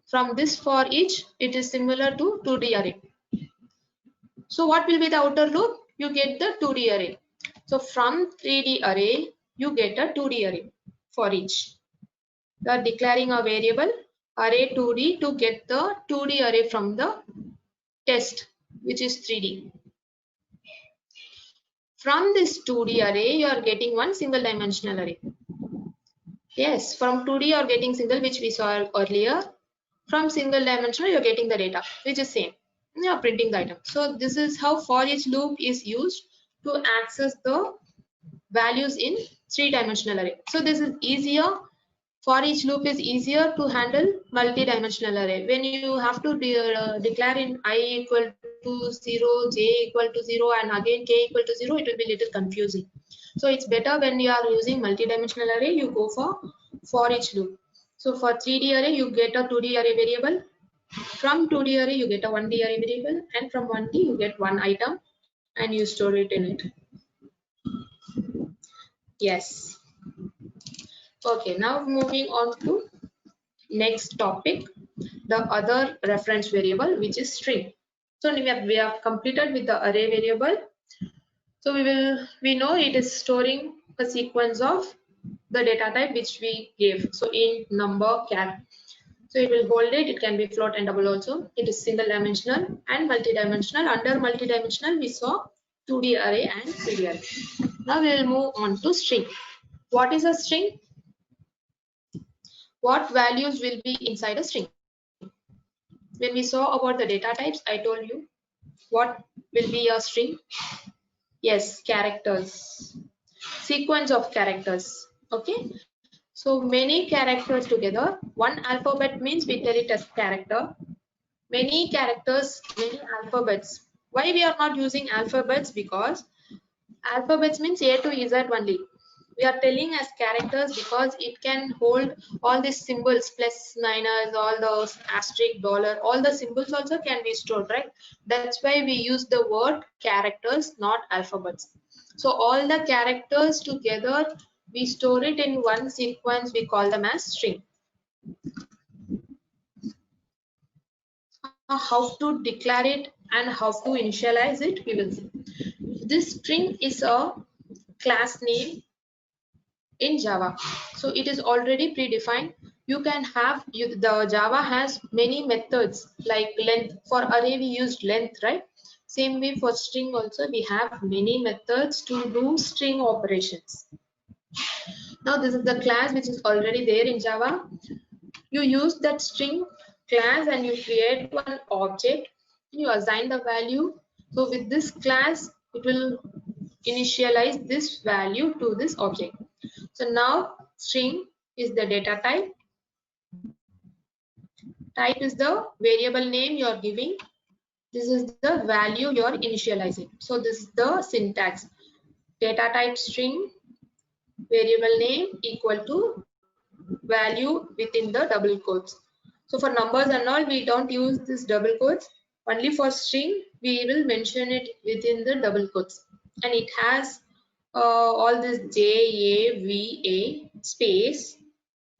Speaker 1: from this for each, it is similar to 2D array. So what will be the outer loop? You get the 2D array. So from 3D array, you get a 2D array for each. You are declaring a variable array 2D to get the 2D array from the test, which is 3D. From this 2D array, you are getting one single dimensional array. Yes, from 2D you are getting single, which we saw earlier. From single dimensional, you are getting the data, which is same. You are printing the item. So this is how for each loop is used to access the values in three-dimensional array. So this is easier. For each loop is easier to handle multi-dimensional array. When you have to declare in I equal to 0, j equal to 0, and again k equal to 0, it will be little confusing. So it's better when you are using multi-dimensional array, you go for each loop. So for 3D array, you get a 2D array variable. From 2D array, you get a 1D array variable, and from 1D, you get one item, and you store it in it. Yes. Okay, now moving on to next topic, the other reference variable, which is string. So we have completed with the array variable. So we know it is storing a sequence of the data type which we gave. So int, number, char. So it will hold it. It can be float and double also. It is single dimensional and multi-dimensional. Under multi-dimensional, we saw 2D array and 3D array. Now we will move on to string. What is a string? What values will be inside a string? When we saw about the data types, I told you what will be a string. Yes, characters. Sequence of characters. Okay. So many characters together. One alphabet means we tell it as character. Many characters, many alphabets. Why we are not using alphabets? Because alphabets means A to Z only. We are telling as characters because it can hold all these symbols, plus, minus, all those asterisk, dollar, all the symbols also can be stored, right? That's why we use the word characters, not alphabets. So all the characters together, we store it in one sequence, we call them as string. How to declare it and how to initialize it, we will see. This string is a class name in Java. So it is already predefined. You can have, the Java has many methods like length. For array we used length, right? Same way for string also we have many methods to do string operations. Now this is the class which is already there in Java. You use that string class and you create one object. You assign the value. So with this class, it will initialize this value to this object. So now string is the data type. Type is the variable name you are giving. This is the value you are initializing. So this is the syntax. Data type string, variable name equal to value within the double quotes. So for numbers and all, we don't use this double quotes. Only for string, we will mention it within the double quotes. And it has all this J, A, V, A, space.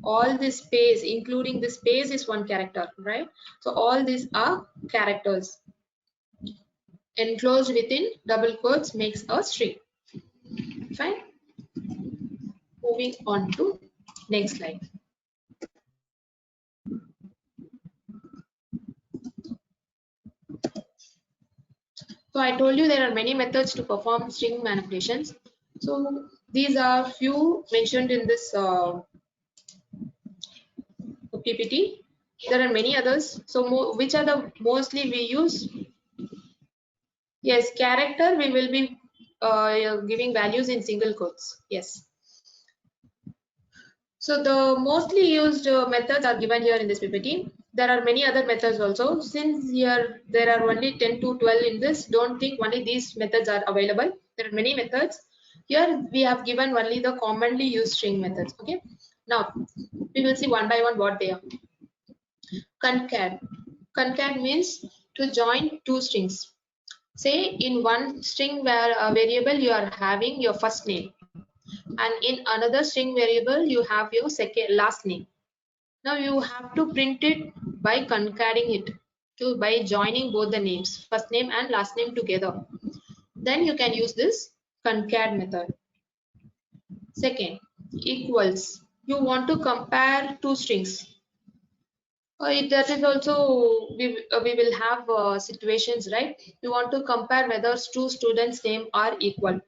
Speaker 1: All this space, including the space, is one character, right? So all these are characters. Enclosed within double quotes makes a string. Fine. Moving on to next slide. So I told you there are many methods to perform string manipulations. So these are few mentioned in this PPT. There are many others. So which are the mostly we use? Yes, character we will be giving values in single quotes. Yes. So the mostly used methods are given here in this PPT. There are many other methods also. Since here there are only 10 to 12 in this, don't think only these methods are available. There are many methods. Here we have given only the commonly used string methods. Okay. Now we will see one by one what they are. Concat. Concat means to join two strings. Say in one string where a variable you are having your first name, and in another string variable you have your last name. Now you have to print it by concatenating it by joining both the names, first name and last name together. Then you can use this concat method. Second, equals. You want to compare two strings. That is also we will have situations, right? You want to compare whether two students' name are equal.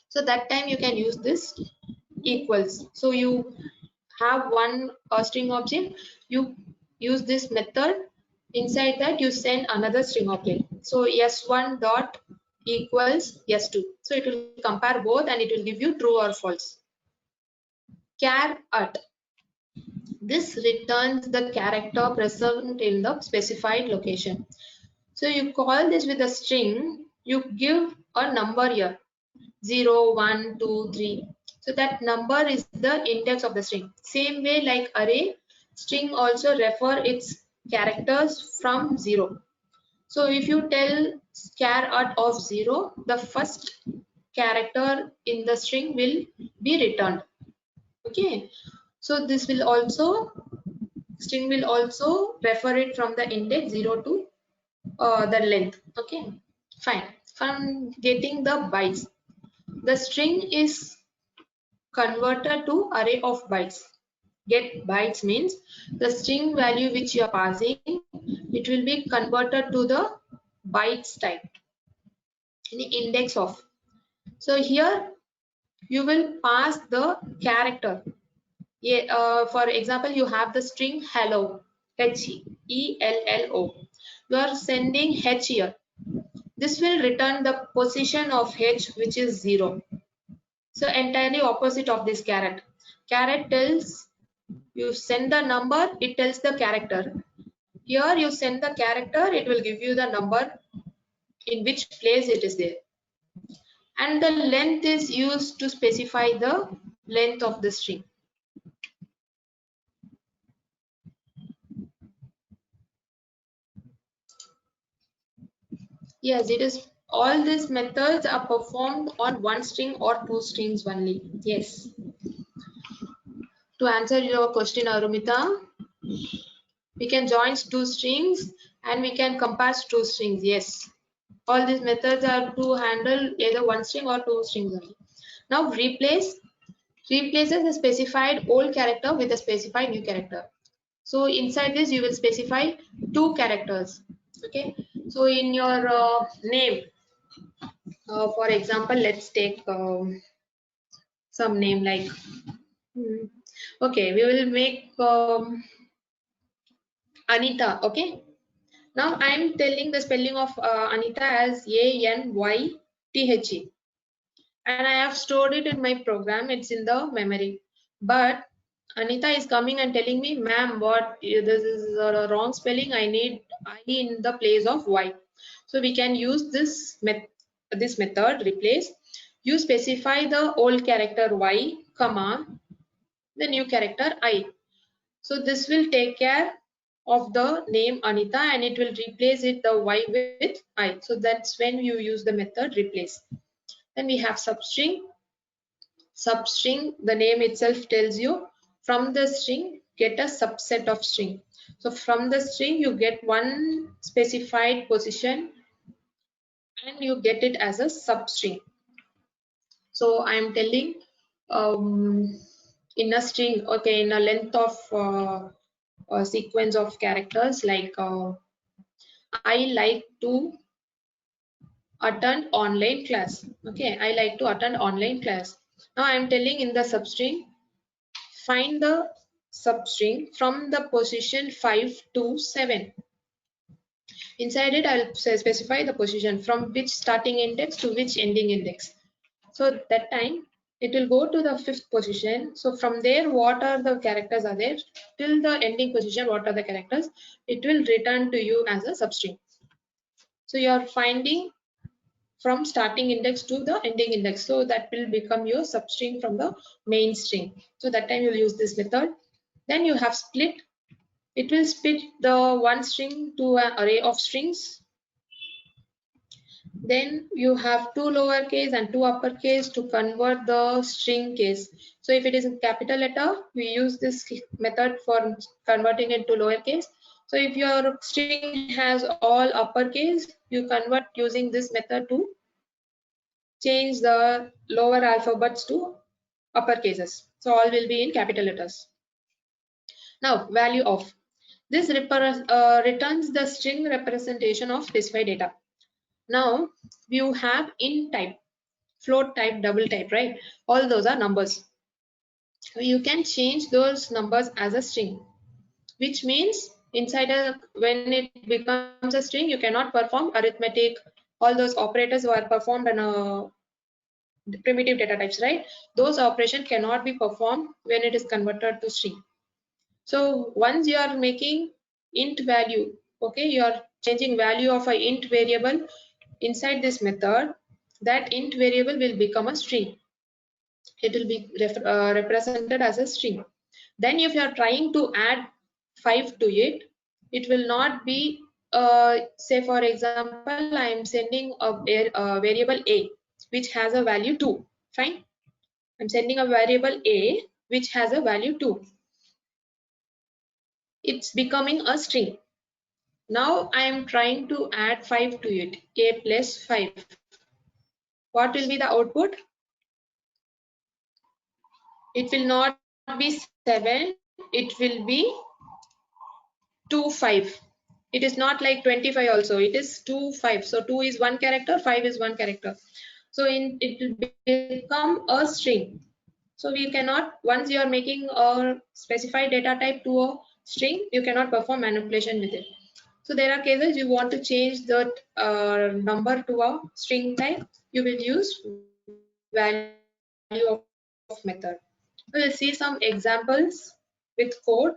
Speaker 1: So that time you can use this equals. So you have one string object, you use this method. Inside that you send another string object. So s1 dot equals s2. So it will compare both and it will give you true or false. Char at. This returns the character present in the specified location. So you call this with a string, you give a number here, 0, 1, 2, 3. So that number is the index of the string. Same way like array, string also refer its characters from 0. So if you tell char at of 0, the first character in the string will be returned. Okay. So this will also string will also refer it from the index 0 to the length. Okay, fine. From getting the bytes, the string is converted to array of bytes. Get bytes means the string value which you are passing, it will be converted to the bytes type in the index of. So here you will pass the character. Yeah, for example, you have the string hello, Hello. You are sending H here. This will return the position of H, which is 0. So entirely opposite of this caret. Caret tells you send the number, it tells the character. Here you send the character, it will give you the number in which place it is there. And the length is used to specify the length of the string. Yes, it is. All these methods are performed on one string or two strings only. Yes. To answer your question, Arumita, we can join two strings and we can compare two strings. Yes. All these methods are to handle either one string or two strings only. Now replaces a specified old character with a specified new character. So inside this you will specify two characters. Okay. So in your name, for example, let's take some name like okay, we will make Anita. Okay, now I am telling the spelling of Anita as Anythe, and I have stored it in my program. It's in the memory, but Anita is coming and telling me, ma'am, what this is a wrong spelling. I need I in the place of Y. So we can use this method replace. You specify the old character Y, comma, the new character I. So this will take care of the name Anita and it will replace it the Y with I. So that's when you use the method replace. Then we have substring. Substring, the name itself tells you from the string get a subset of string. So from the string you get one specified position and you get it as a substring. So I am telling in a string, okay, in a length of a sequence of characters like I like to attend online class. Okay, I like to attend online class. Now I am telling in the substring, find the substring from the position 5 to 7. Inside it, I'll specify the position from which starting index to which ending index. So that time it will go to the 5th position. So from there, what are the characters are there till the ending position? What are the characters? It will return to you as a substring. So you are finding from starting index to the ending index. So that will become your substring from the main string. So that time you'll use this method. Then you have split. It will split the one string to an array of strings. Then you have two lowercase and two uppercase to convert the string case. So if it is a capital letter, we use this method for converting it to lowercase. So if your string has all uppercase, you convert using this method to change the lower alphabets to upper cases. So all will be in capital letters. Now value of. This returns the string representation of specified data. Now you have int type, float type, double type, right? All those are numbers. You can change those numbers as a string, which means inside when it becomes a string, you cannot perform arithmetic, all those operators were performed in a primitive data types, right? Those operations cannot be performed when it is converted to string. So once you are making int value, okay, you are changing value of a int variable inside this method, that int variable will become a string. It will be represented as a string. Then if you are trying to add 5 to it, it will not be say for example I am sending a variable a which has a value 2. Fine, I'm sending a variable a which has a value 2. it's becoming a string. Now I am trying to add 5 to it, a plus 5. What will be the output? It will not be 7, it will be 2 5. It is not like 25 also, it is 2 5. So 2 is one character, 5 is one character. So it will become a string. So we cannot, once you are making a specified data type to a string, you cannot perform manipulation with it. So there are cases you want to change that number to a string type, you will use value of method. We'll see some examples with code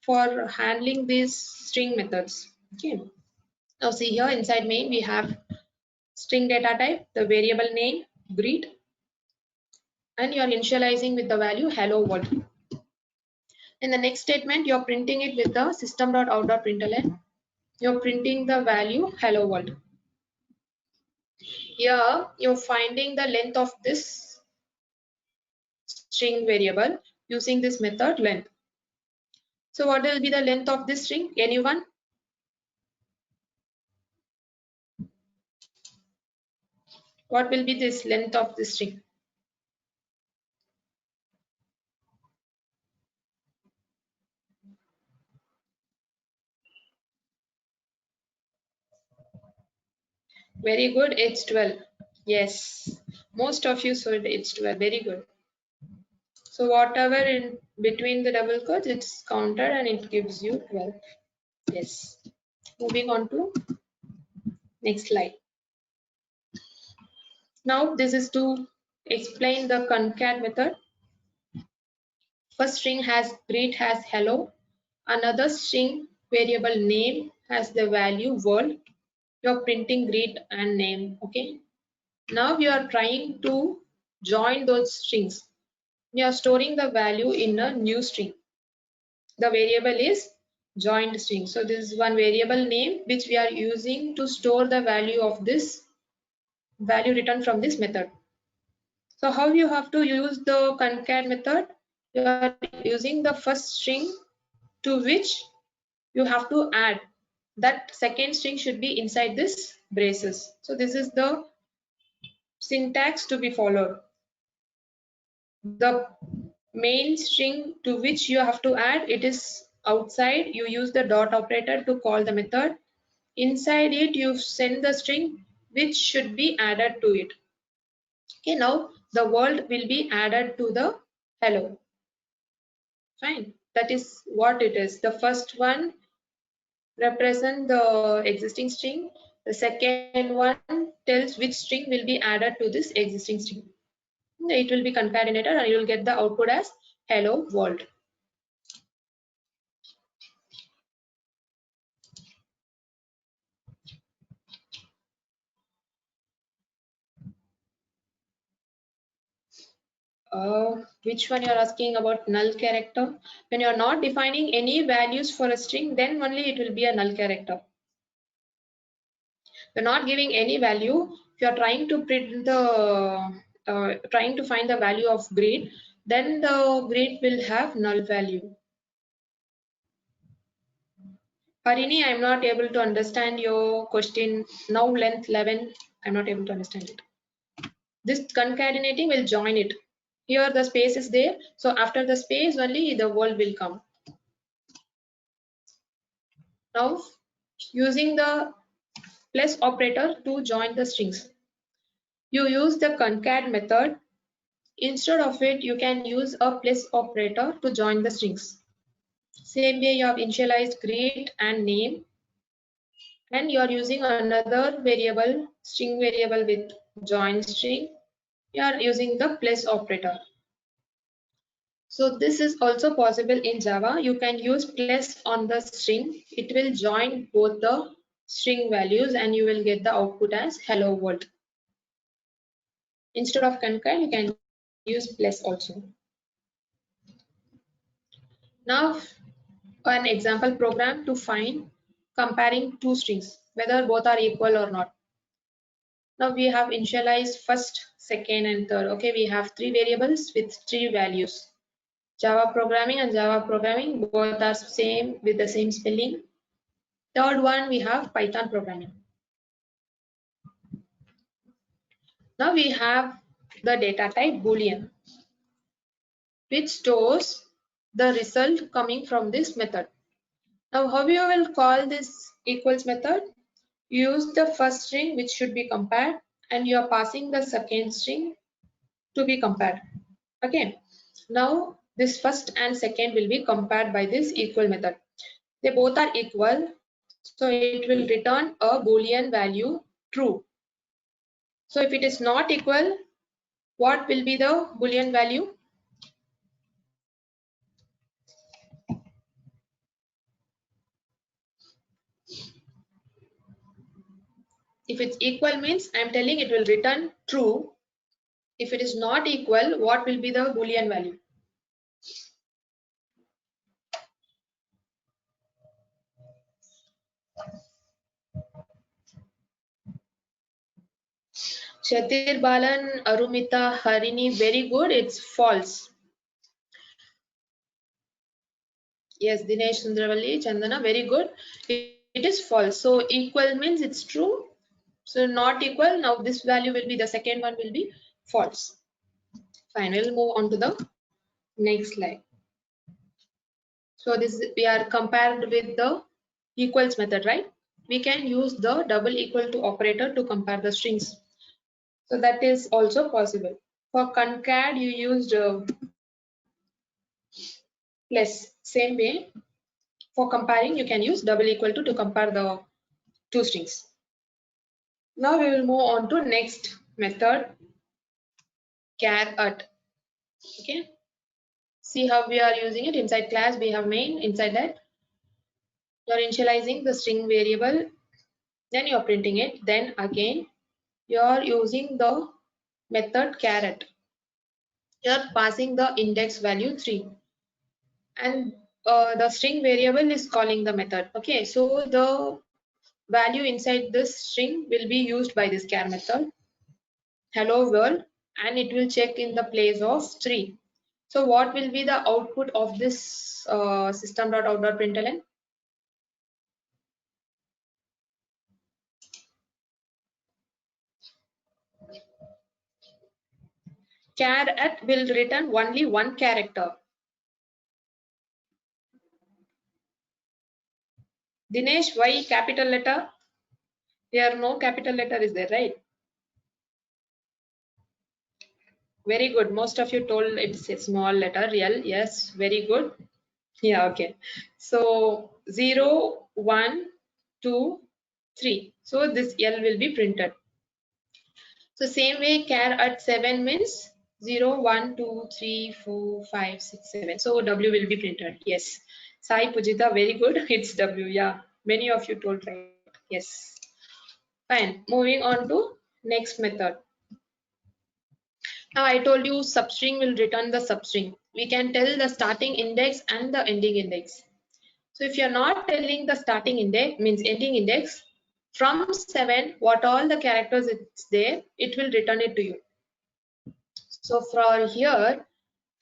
Speaker 1: for handling these string methods. Okay. Now see here inside main we have string data type, the variable name, greet, and you are initializing with the value hello world. In the next statement, you're printing it with the system.out.println. You're printing the value hello world. Here, you're finding the length of this string variable using this method length. So what will be the length of this string? Anyone? What will be this length of this string? Very good, it's 12. Yes, most of you said it's 12. Very good. So whatever in between the double quotes, it's counted and it gives you 12. Yes. Moving on to next slide. Now this is to explain the concat method. First string has greet has hello. Another string variable name has the value world. You're printing greet and name. Okay. Now you are trying to join those strings. You are storing the value in a new string. The variable is joined string. So this is one variable name which we are using to store the value of this value returned from this method. So how you have to use the concat method? You are using the first string to which you have to add. That second string should be inside this braces. So this is the syntax to be followed. The main string to which you have to add, it is outside. You use the dot operator to call the method. Inside it, you send the string which should be added to it. Okay, now the world will be added to the hello. Fine, that is what it is. The first one represent the existing string. The second one tells which string will be added to this existing string. It will be concatenated and you will get the output as hello world. Which one you are asking about null character? When you are not defining any values for a string, then only it will be a null character. You're not giving any value. If you are trying to print the trying to find the value of grade, then the grade will have null value. Harini, I'm not able to understand your question. Now length 11, I'm not able to understand it. This concatenating will join it. Here the space is there. So after the space only the word will come. Now using the plus operator to join the strings. You use the concat method. Instead of it, you can use a plus operator to join the strings. Same way you have initialized greet and name, and you are using another variable, string variable with join string. You are using the plus operator. So this is also possible in Java. You can use plus on the string. It will join both the string values and you will get the output as hello world. Instead of concat, you can use plus also. Now an example program to find comparing two strings, whether both are equal or not. Now we have initialized first, second and third. Okay, we have three variables with three values. Java programming and Java programming both are same with the same spelling. Third one we have Python programming. Now we have the data type Boolean, which stores the result coming from this method. Now how you will call this equals method? Use the first string which should be compared and you are passing the second string to be compared. Okay. Now this first and second will be compared by this equal method. They both are equal, so it will return a Boolean value true. So if it is not equal, what will be the Boolean value? If it's equal means I'm telling it will return true. If it is not equal, what will be the Boolean value? Shatir Balan, Arumita, Harini, very good. It's false. Yes, Dinesh Sundravalli, Chandana, very good. It is false. So equal means it's true. So not equal. Now this value will be the second one will be false. Fine. We'll move on to the next slide. So this we are compared with the equals method, right? We can use the double equal to operator to compare the strings. So that is also possible. For concat, you used plus. Same way, for comparing, you can use double equal to compare the two strings. Now we will move on to next method, char at. Okay. See how we are using it inside class. We have main. Inside that, you are initializing the string variable. Then you are printing it. Then again, you are using the method char at. You are passing the index value 3. And the string variable is calling the method. Okay, so the value inside this string will be used by this char method, hello world, and it will check in the place of 3. So what will be the output of this system.out.println? Char at will return only one character. Dinesh, why capital letter? Here no capital letter is there, right? Very good. Most of you told it's a small letter, real. Yes, very good. Yeah, okay. So 0, 1, 2, 3. So this L will be printed. So same way char at 7 means 0, 1, 2, 3, 4, 5, 6, 7. So W will be printed. Yes. Sai Pujita, very good. It's W. Yeah. Many of you told right. Yes. Fine. Moving on to next method. Now I told you substring will return the substring. We can tell the starting index and the ending index. So if you're not telling the starting index means ending index, from 7 what all the characters it's there, it will return it to you. So for here,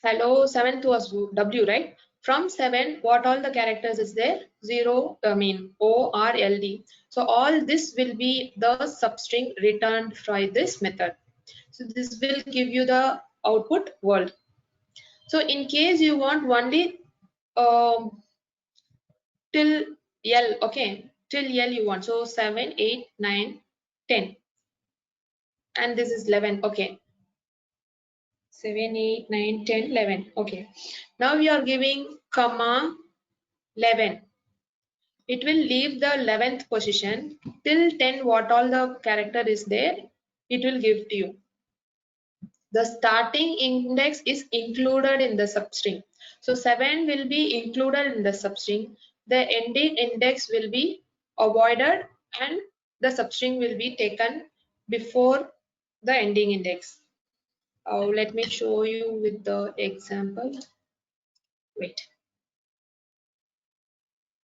Speaker 1: hello 7th was W, right? From 7 what all the characters is there? 0, I mean O, R, L, D. So all this will be the substring returned by this method. So this will give you the output world. So in case you want only till L, okay, till L you want. So 7, 8, 9, 10. And this is 11, okay. 7, 8, 9, 10, 11, okay. Now we are giving comma 11. It will leave the 11th position till 10 what all the character is there, it will give to you. The starting index is included in the substring. So 7 will be included in the substring. The ending index will be avoided and the substring will be taken before the ending index. Let me show you with the example. Wait.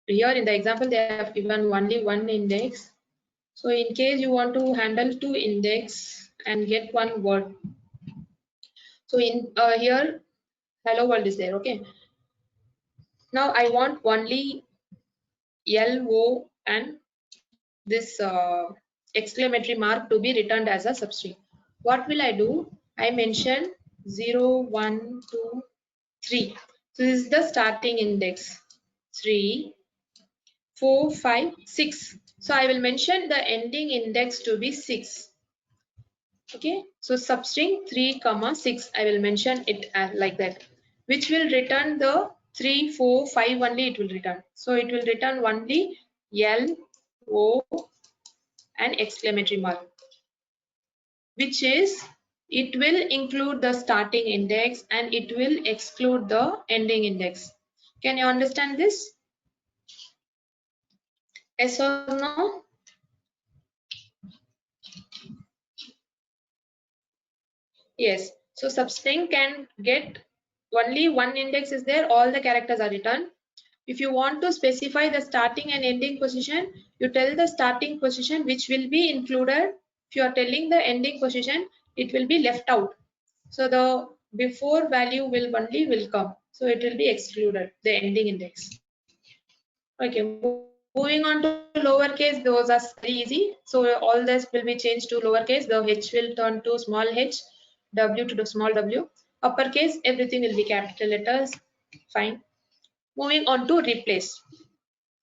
Speaker 1: Here in the example they have given only one index. So in case you want to handle 2 index and get one word. So in here hello world is there. Okay. Now I want only LO and this exclamatory mark to be returned as a substring. What will I do? I mention 0, 1, 2, 3. So this is the starting index. 3, 4, 5, 6. So I will mention the ending index to be 6. Okay, so substring 3 comma 6, I will mention it as like that, which will return the 3, 4, 5 only it will return. So it will return only L, O and exclamatory mark, which is it will include the starting index and it will exclude the ending index. Can you understand this? Yes or no? Yes. So substring can get only one index is there, all the characters are written. If you want to specify the starting and ending position, you tell the starting position which will be included. If you are telling the ending position, it will be left out. So the before value will only will come. So it will be excluded, the ending index. Okay, moving on to lowercase, those are very easy. So all this will be changed to lowercase. The H will turn to small h, W to the small w. Uppercase, everything will be capital letters. Fine. Moving on to replace.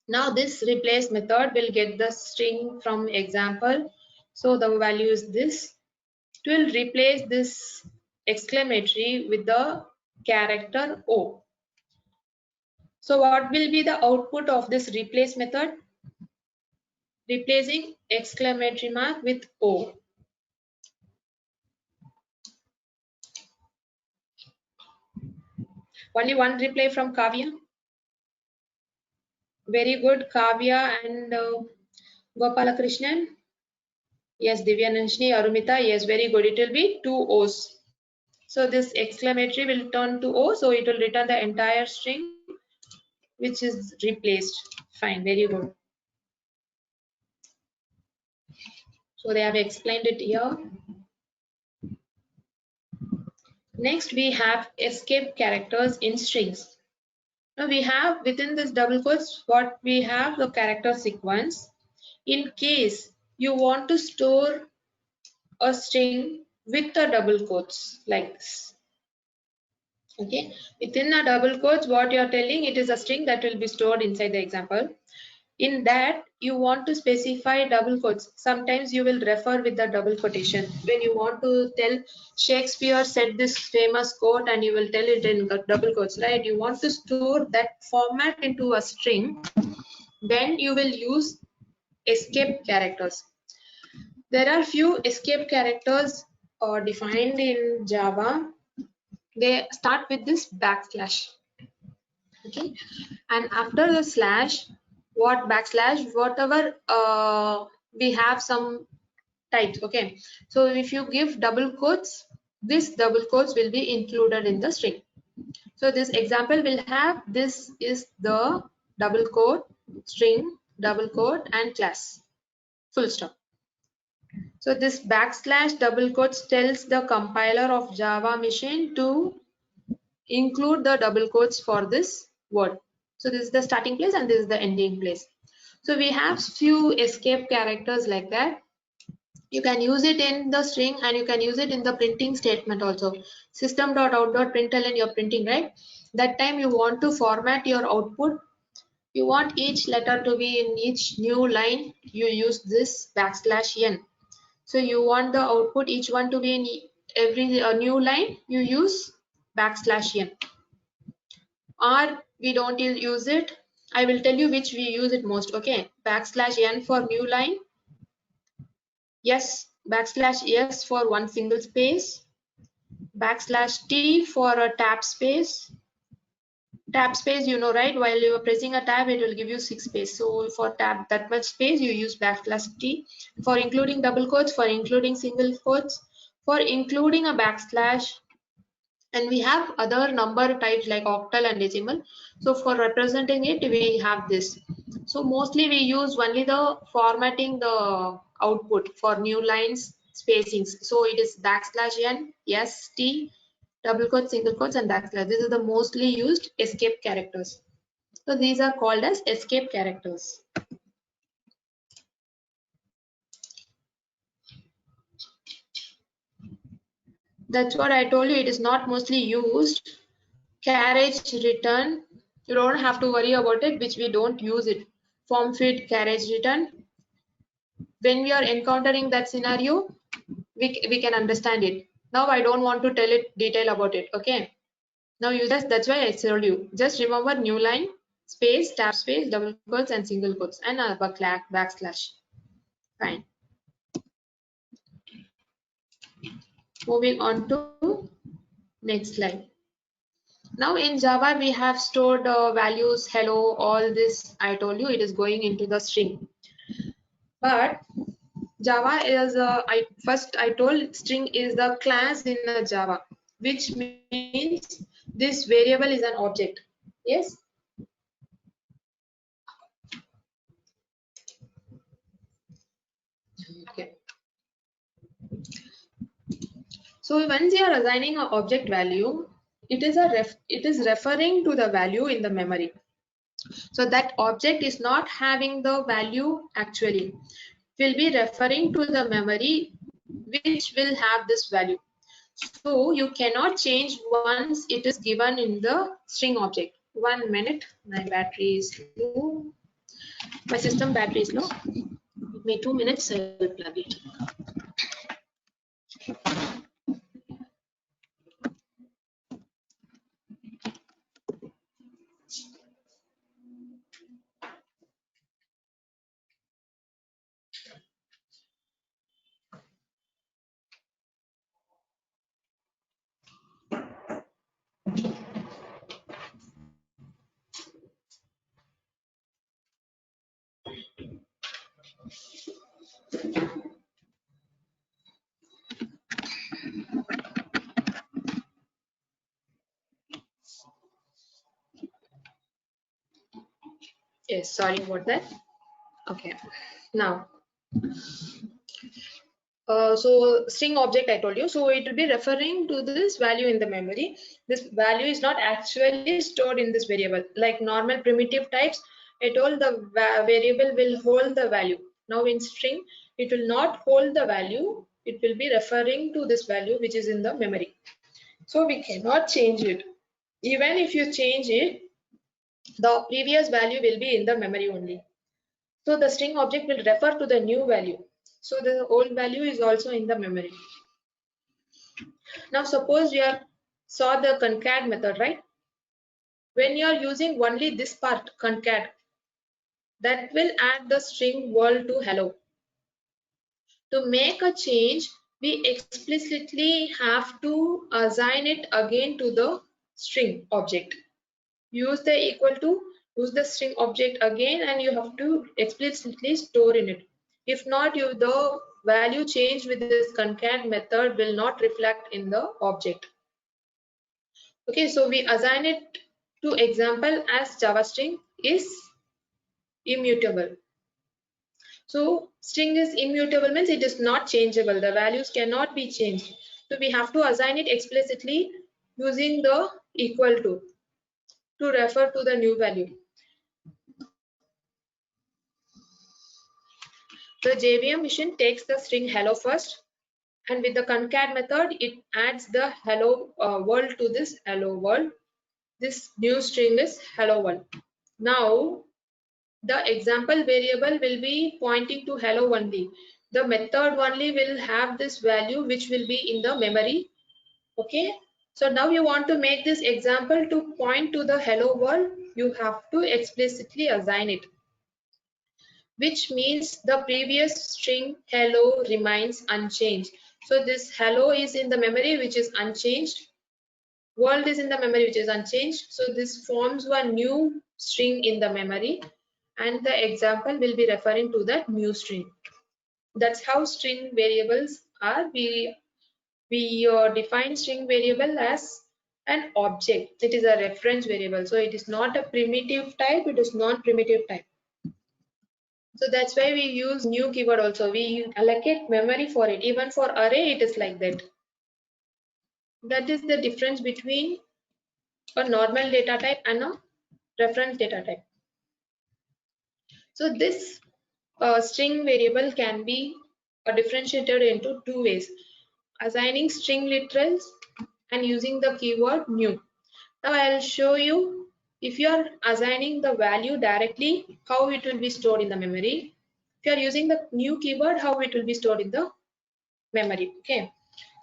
Speaker 1: Now this replace method will get the string from example. So the value is this. It will replace this exclamatory with the character O. So what will be the output of this replace method? Replacing exclamatory mark with O. Only one reply from Kavya. Very good, Kavya and Gopalakrishnan. Yes, Divyananshni, Arumita. Yes, very good. It will be two O's. So this exclamatory will turn to O. So it will return the entire string, which is replaced. Fine, very good. So they have explained it here. Next, we have escape characters in strings. Now we have within this double quotes what we have the character sequence. In case you want to store a string with the double quotes like this. Okay, within a double quotes, what you are telling, it is a string that will be stored inside the example. In that you want to specify double quotes. Sometimes you will refer with the double quotation when you want to tell Shakespeare said this famous quote and you will tell it in double quotes, right? You want to store that format into a string, then you will use escape characters. There are few escape characters defined in Java. They start with this backslash. Okay, and after the slash, what backslash, whatever we have some types. Okay, so if you give double quotes, this double quotes will be included in the string. So this example will have this is the double quote, string, double quote and class, full stop. So this backslash double quotes tells the compiler of Java machine to include the double quotes for this word. So this is the starting place and this is the ending place. So we have few escape characters like that. You can use it in the string and you can use it in the printing statement also. System.out.println you're printing, right? That time you want to format your output. You want each letter to be in each new line. You use this backslash n. So you want the output each one to be in every new line. You use backslash n. Or we don't use it. I will tell you which we use it most. Okay, backslash n for new line, yes, backslash s for one single space, backslash t for a tab space. Tab space, you know, right? While you are pressing a tab, it will give you 6 space. So for tab that much space, you use backslash t. For including double quotes, for including single quotes, for including a backslash, and we have other number types like octal and decimal. So for representing it, we have this. So mostly we use only the formatting the output for new lines spacings. So it is backslash n, s, t, double quotes, single quotes, and backslash. This is the mostly used escape characters. So these are called as escape characters. That's what I told you. It is not mostly used. Carriage return, you don't have to worry about it, which we don't use it. Form fit, carriage return. When we are encountering that scenario, we can understand it. Now I don't want to tell it detail about it. Okay. Now you that's why I told you. Just remember new line, space, tab space, double quotes, and single quotes, and a backslash. Fine. Moving on to next slide. Now in Java we have stored values, hello, all this I told you it is going into the string. But Java is first I told string is the class in the Java, which means this variable is an object. Yes. Okay. So once you are assigning an object value, it is referring to the value in the memory. So that object is not having the value actually. Will be referring to the memory which will have this value. So you cannot change once it is given in the string object. 1 minute, my battery is low. My system battery is low. Give me 2 minutes, I will plug it. Yes, sorry about that. Okay, now so string object I told you, so it will be referring to this value in the memory. This value is not actually stored in this variable like normal primitive types. I told the variable will hold the value. Now in string it will not hold the value, it will be referring to this value which is in the memory. So we cannot change it. Even if you change it, the previous value will be in the memory only. So the string object will refer to the new value. So the old value is also in the memory. Now suppose you are saw the concat method, right? When you are using only this part concat, that will add the string world to hello. To make a change, we explicitly have to assign it again to the string object. Use the equal to, use the string object again, and you have to explicitly store in it. If not, the value change with this concat method will not reflect in the object. Okay, so we assign it to example as Java string is immutable. So string is immutable means it is not changeable. The values cannot be changed. So we have to assign it explicitly using the equal to refer to the new value. The JVM machine takes the string hello first, and with the concat method it adds the hello world to this hello world. This new string is hello world. Now the example variable will be pointing to hello only. The method only will have this value which will be in the memory. Okay, so now you want to make this example to point to the hello world, you have to explicitly assign it, which means the previous string hello remains unchanged. So this hello is in the memory which is unchanged, world is in the memory which is unchanged. So this forms one new string in the memory, and the example will be referring to that new string. That's how string variables are. We define string variable as an object. It is a reference variable, so it is not a primitive type, it is non-primitive type. So that's why we use new keyword also. We allocate memory for it. Even for array, it is like that. That is the difference between a normal data type and a reference data type. So this string variable can be differentiated into two ways: assigning string literals and using the keyword new. Now I'll show you, if you are assigning the value directly, how it will be stored in the memory. If you are using the new keyword, how it will be stored in the memory. Okay.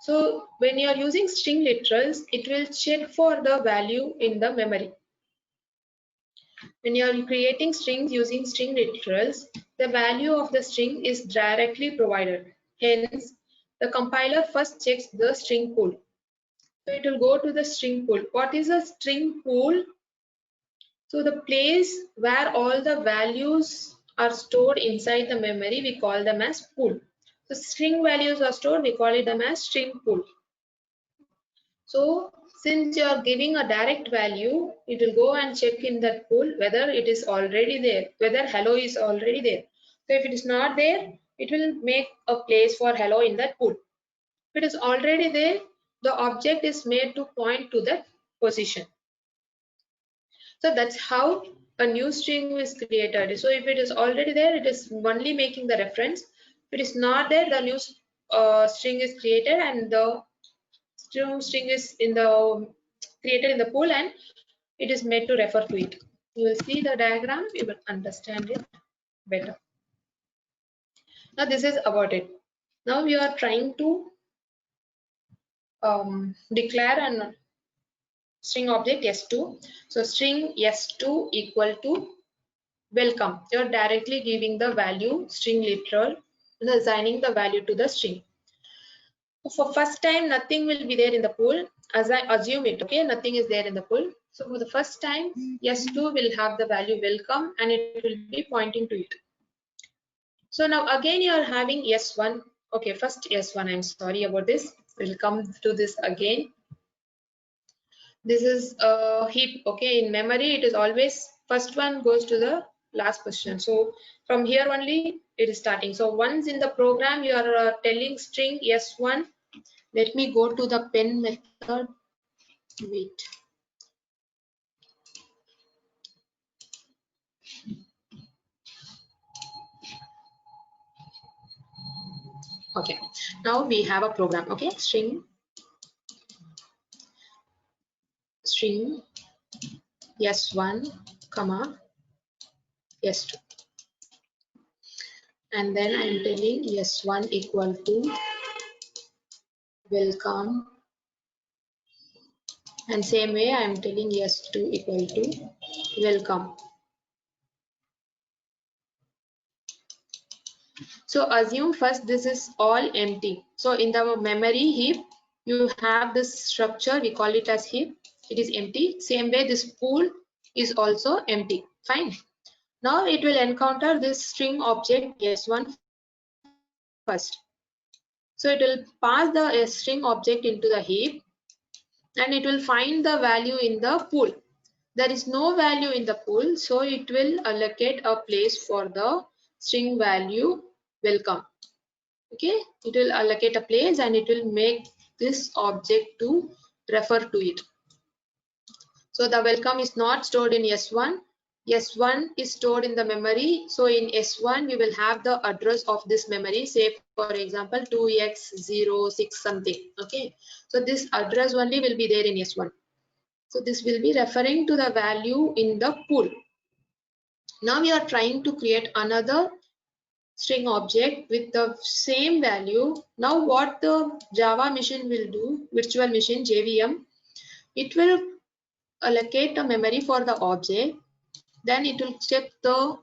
Speaker 1: So when you are using string literals, it will check for the value in the memory. When you are creating strings using string literals, the value of the string is directly provided. Hence, the compiler first checks the string pool. So it will go to the string pool. What is a string pool? So the place where all the values are stored inside the memory, we call them as pool. So string values are stored, we call it them as string pool. So since you are giving a direct value, it will go and check in that pool whether it is already there, whether hello is already there. So if it is not there, it will make a place for hello in that pool. If it is already there, the object is made to point to that position. So that's how a new string is created. So if it is already there, it is only making the reference. If it is not there, the new string is created and the string is in the created in the pool and it is made to refer to it. You will see the diagram, you will understand it better. Now this is about it. Now we are trying to declare an string object s2. So string s2 equal to welcome. You're directly giving the value string literal and assigning the value to the string. For first time, nothing will be there in the pool. As I assume it, okay, nothing is there in the pool. So for the first time, yes2 will have the value welcome and it will be pointing to it. So now again you are having s1. Okay, first s1. I'm sorry about this. We'll come to this again. This is a heap. Okay, in memory it is always first one goes to the last position. So from here only it is starting. So once in the program you are telling string s1. Let me go to the pen method. Wait. Okay, now we have a program. Okay, string s1 comma s2, and then I'm telling s1 equal to welcome, and same way I'm telling s2 equal to welcome. So assume first this is all empty. So in the memory heap, you have this structure, we call it as heap. It is empty. Same way this pool is also empty. Fine. Now it will encounter this string object s1 first. So it will pass the string object into the heap and it will find the value in the pool. There is no value in the pool, so it will allocate a place for the string value welcome. Okay, it will allocate a place and it will make this object to refer to it. So the welcome is not stored in s1. S1 is stored in the memory. So in S1 we will have the address of this memory, say for example 2x06 something. Okay, so this address only will be there in S1. So this will be referring to the value in the pool. Now we are trying to create another string object with the same value. Now what the Java machine will do, virtual machine JVM, it will allocate a memory for the object, then it will check the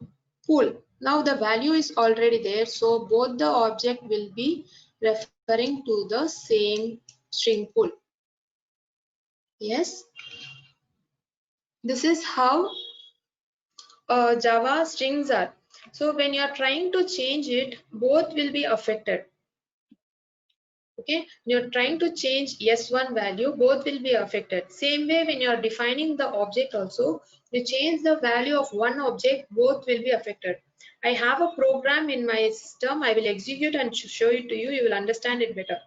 Speaker 1: pool. Now the value is already there, so both the object will be referring to the same string pool. Yes, this is how Java strings are. So when you are trying to change it, both will be affected. Okay, you're trying to change s1 value, both will be affected. Same way when you're defining the object also, you change the value of one object, both will be affected. I have a program in my system, I will execute and show it to you, you will understand it better.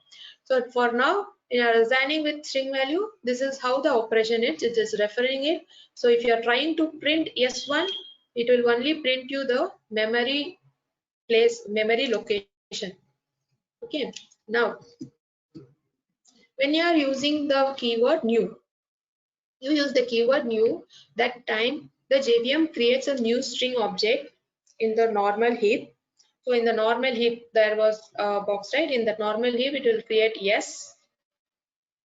Speaker 1: So for now, You are assigning with string value. This is how the operation is. It is referring it. So if you are trying to print S1, it will only print you the memory place, memory location. Okay. Now, when you are using the keyword new, you use the keyword new. That time the JVM creates a new string object in the normal heap. So in the normal heap, there was a box, right? In the normal heap, it will create yes.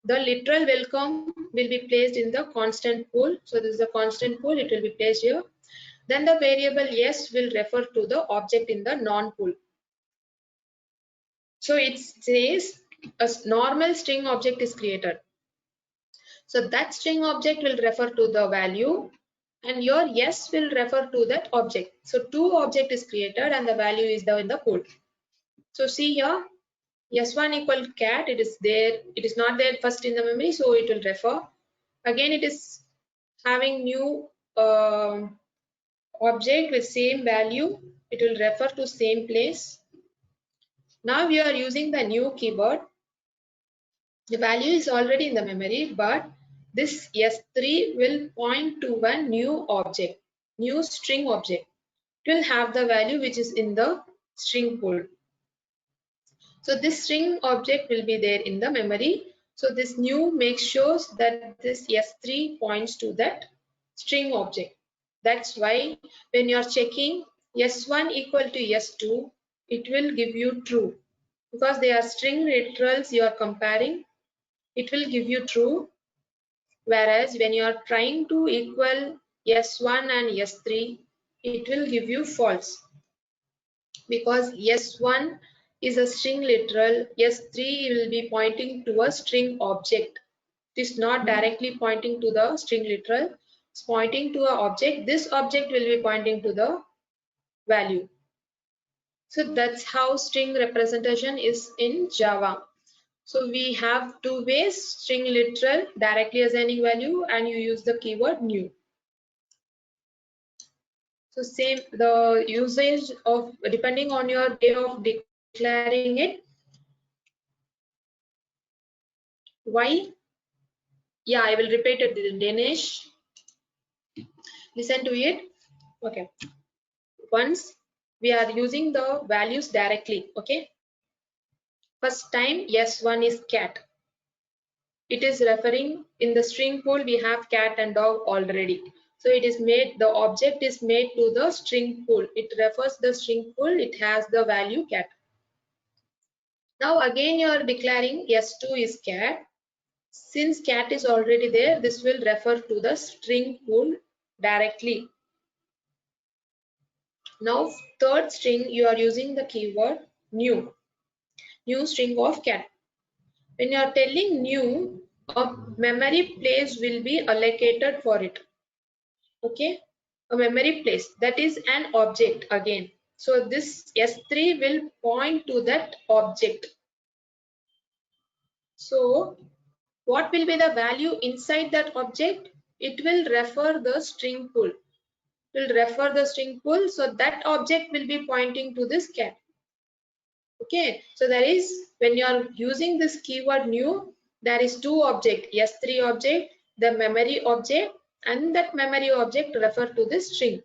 Speaker 1: The literal welcome will be placed in the constant pool. So this is the constant pool, it will be placed here. Then the variable yes will refer to the object in the non-pool. So it says a normal string object is created. So that string object will refer to the value and your yes will refer to that object. So two object is created and the value is there in the pool. So see here, s1 equal cat, it is there, it is not there first in the memory, so it will refer. Again, it is having new object with same value, it will refer to same place. Now we are using the new keyword. The value is already in the memory, but this S3 will point to a new object, new string object. It will have the value which is in the string pool. So this string object will be there in the memory. So this new makes sure that this S3 points to that string object. That's why when you're checking S1 equal to S2, it will give you true. Because they are string literals you are comparing, it will give you true. Whereas when you are trying to equal S1 and S3, it will give you false. Because S1 is a string literal, S3 will be pointing to a string object. It is not directly pointing to the string literal, it's pointing to an object. This object will be pointing to the value. So that's how string representation is in Java. So we have two ways, string literal, directly assigning value, and you use the keyword new. So same, the usage of, depending on your way of declaring it. Why? Yeah, I will repeat it, Dinesh. Listen to it. Okay. Once we are using the values directly. Okay. First time, S1 is cat. It is referring in the string pool, we have cat and dog already. So it is made, the object is made to the string pool. It refers the string pool, it has the value cat. Now again you are declaring S2 is cat. Since cat is already there, this will refer to the string pool directly. Now third string, you are using the keyword new string of cat. When you are telling new, a memory place will be allocated for it. Okay, a memory place, that is an object again. So this S3 will point to that object. So what will be the value inside that object? It will refer the string pool. Will refer the string pool, so that object will be pointing to this cat. Okay, so there is, when you are using this keyword new, there is two object, S3 object, the memory object, and that memory object refer to this string.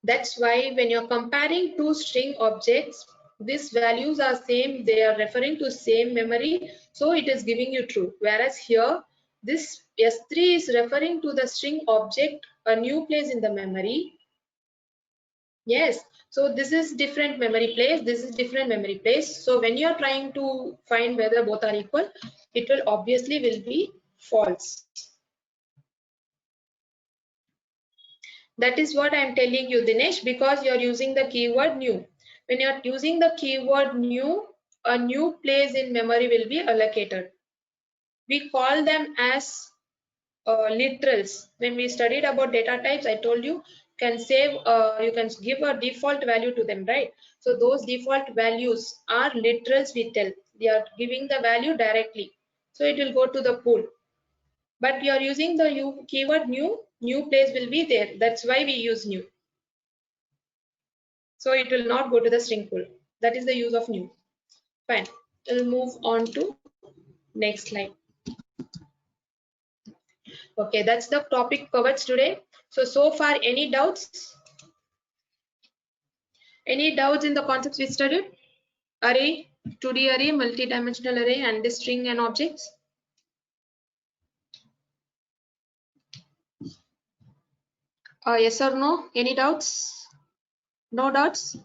Speaker 1: That's why when you're comparing two string objects, these values are same, they are referring to same memory, so it is giving you true. Whereas here, this S3 is referring to the string object, a new place in the memory. Yes, so this is different memory place, this is different memory place. So when you are trying to find whether both are equal, it will obviously will be false. That is what I am telling you, Dinesh, because you are using the keyword new. When you are using the keyword new, a new place in memory will be allocated. We call them as literals. When we studied about data types, I told you can save, you can give a default value to them, right? So those default values are literals, we tell. They are giving the value directly. So it will go to the pool. But we are using the keyword new place will be there. That's why we use new. So it will not go to the string pool. That is the use of new. Fine. We'll move on to Next slide. Okay, that's the topic covered today. So far, any doubts? Any doubts in the concepts we studied? Array, 2D array, multi-dimensional array, and the string and objects. Yes or no? Any doubts? No doubts?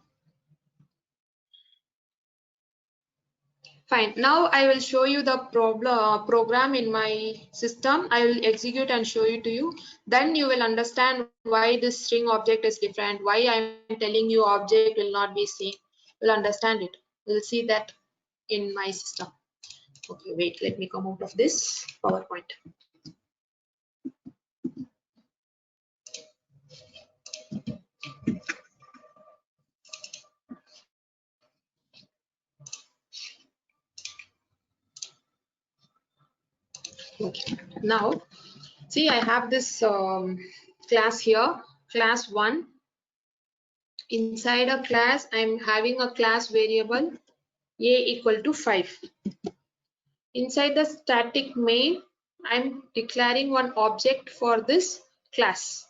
Speaker 1: Fine. Now I will show you the program in my system. I will execute and show it to you. Then you will understand why this string object is different, why I am telling you object will not be same. You'll understand it. We'll see that in my system. Okay, wait, let me come out of this PowerPoint. Okay. Now, see, I have this class here, class 1. Inside a class, I'm having a class variable a equal to 5. Inside the static main, I'm declaring one object for this class.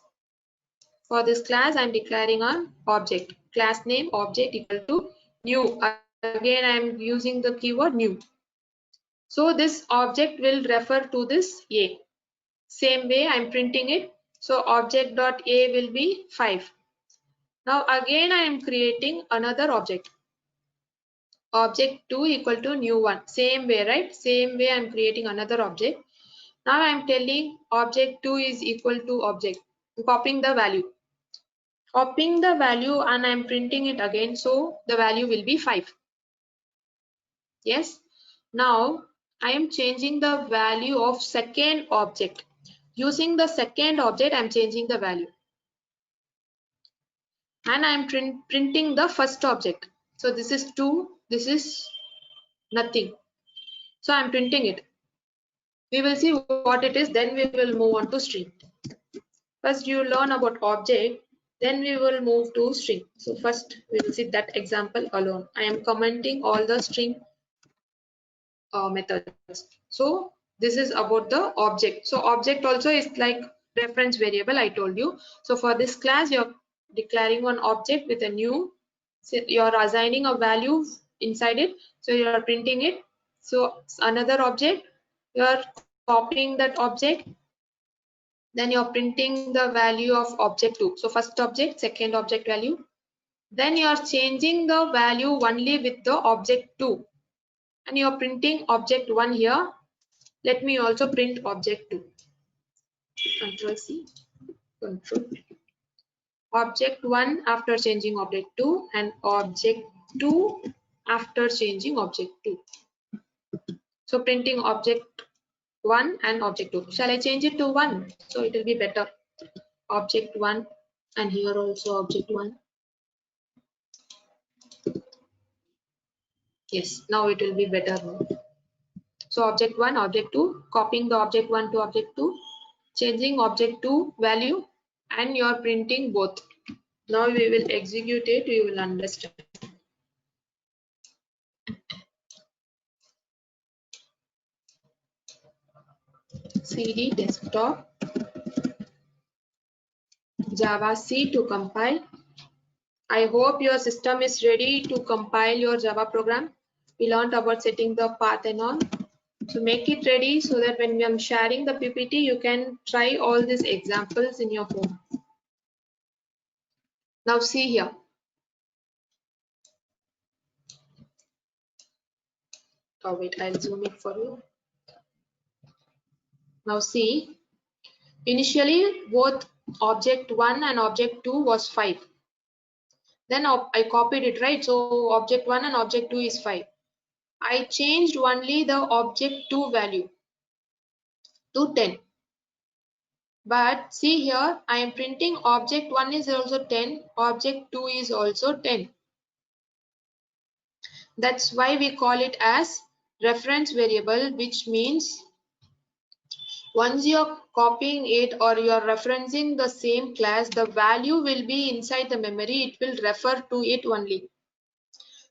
Speaker 1: For this class, I'm declaring an object. Class name object equal to new. Again, I'm using the keyword new. So this object will refer to this a. Same way I'm printing it. So object dot a will be 5. Now again I am creating another object. Object 2 equal to new one. Same way, right? Same way I'm creating another object. Now I'm telling object 2 is equal to object. I'm copying the value. Copying the value and I'm printing it again. So the value will be 5. Yes. Now I am changing the value of second object. Using the second object, I'm changing the value. And I'm printing the first object. So this is 2, this is nothing. So I'm printing it. We will see what it is, then we will move on to string. First you learn about object, then we will move to string. So first we will see that example alone. I am commenting all the string methods. So this is about the object. So object also is like reference variable, I told you. So for this class, you're declaring one object with a new, so you're assigning a value inside it. So you're printing it. So another object, you're copying that object. Then you're printing the value of object 2. So first object, second object value. Then you're changing the value only with the object 2. And you're printing object 1 here. Let me also print object 2. Control C, Control V. Object 1 after changing object 2 and object 2 after changing object 2. So printing object 1 and object 2. Shall I change it to 1? So it will be better. Object 1 and here also object 1. Yes, now it will be better. So object 1, object 2, copying the object 1 to object 2, changing object 2 value, and you are printing both. Now we will execute it, you will understand. CD desktop, Java C to compile. I hope your system is ready to compile your Java program. We learned about setting the path and all. So make it ready so that when I'm sharing the PPT, you can try all these examples in your home. Now see here. Oh wait, I'll zoom it for you. Now see, initially both object 1 and object 2 was 5. Then I copied it, right? So object 1 and object 2 is 5. I changed only the object 2 value to 10. But see here, I am printing object 1 is also 10, object 2 is also 10. That's why we call it as reference variable, which means once you're copying it or you're referencing the same class, the value will be inside the memory. It will refer to it only.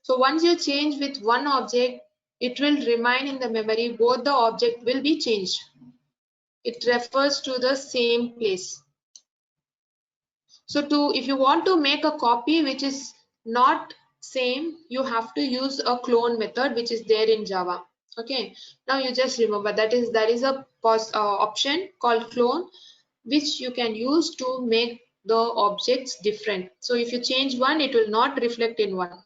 Speaker 1: So once you change with one object, it will remain in the memory. Both the object will be changed. It refers to the same place. So if you want to make a copy which is not same, you have to use a clone method which is there in Java. Okay, now you just remember that there is a option called clone which you can use to make the objects different. So if you change one, it will not reflect in one.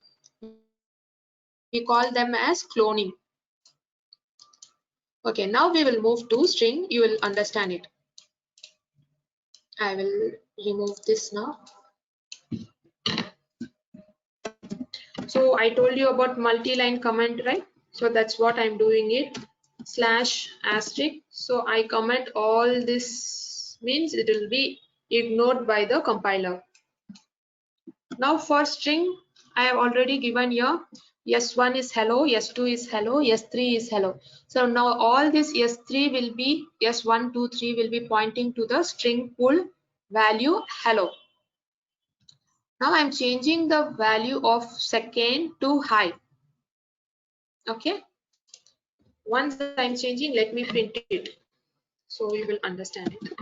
Speaker 1: We call them as cloning. Okay, now we will move to string. You will understand it. I will remove this now. So I told you about multi-line comment, right? So that's what I'm doing it. /*. So I comment all this, means it will be ignored by the compiler. Now for string, I have already given here S1 is hello, S2 is hello, S3 is hello. So now all this S3 will be, S1, 2, 3 will be pointing to the string pool value hello. Now I'm changing the value of second to high. Okay. Once I'm changing, let me print it so you will understand it.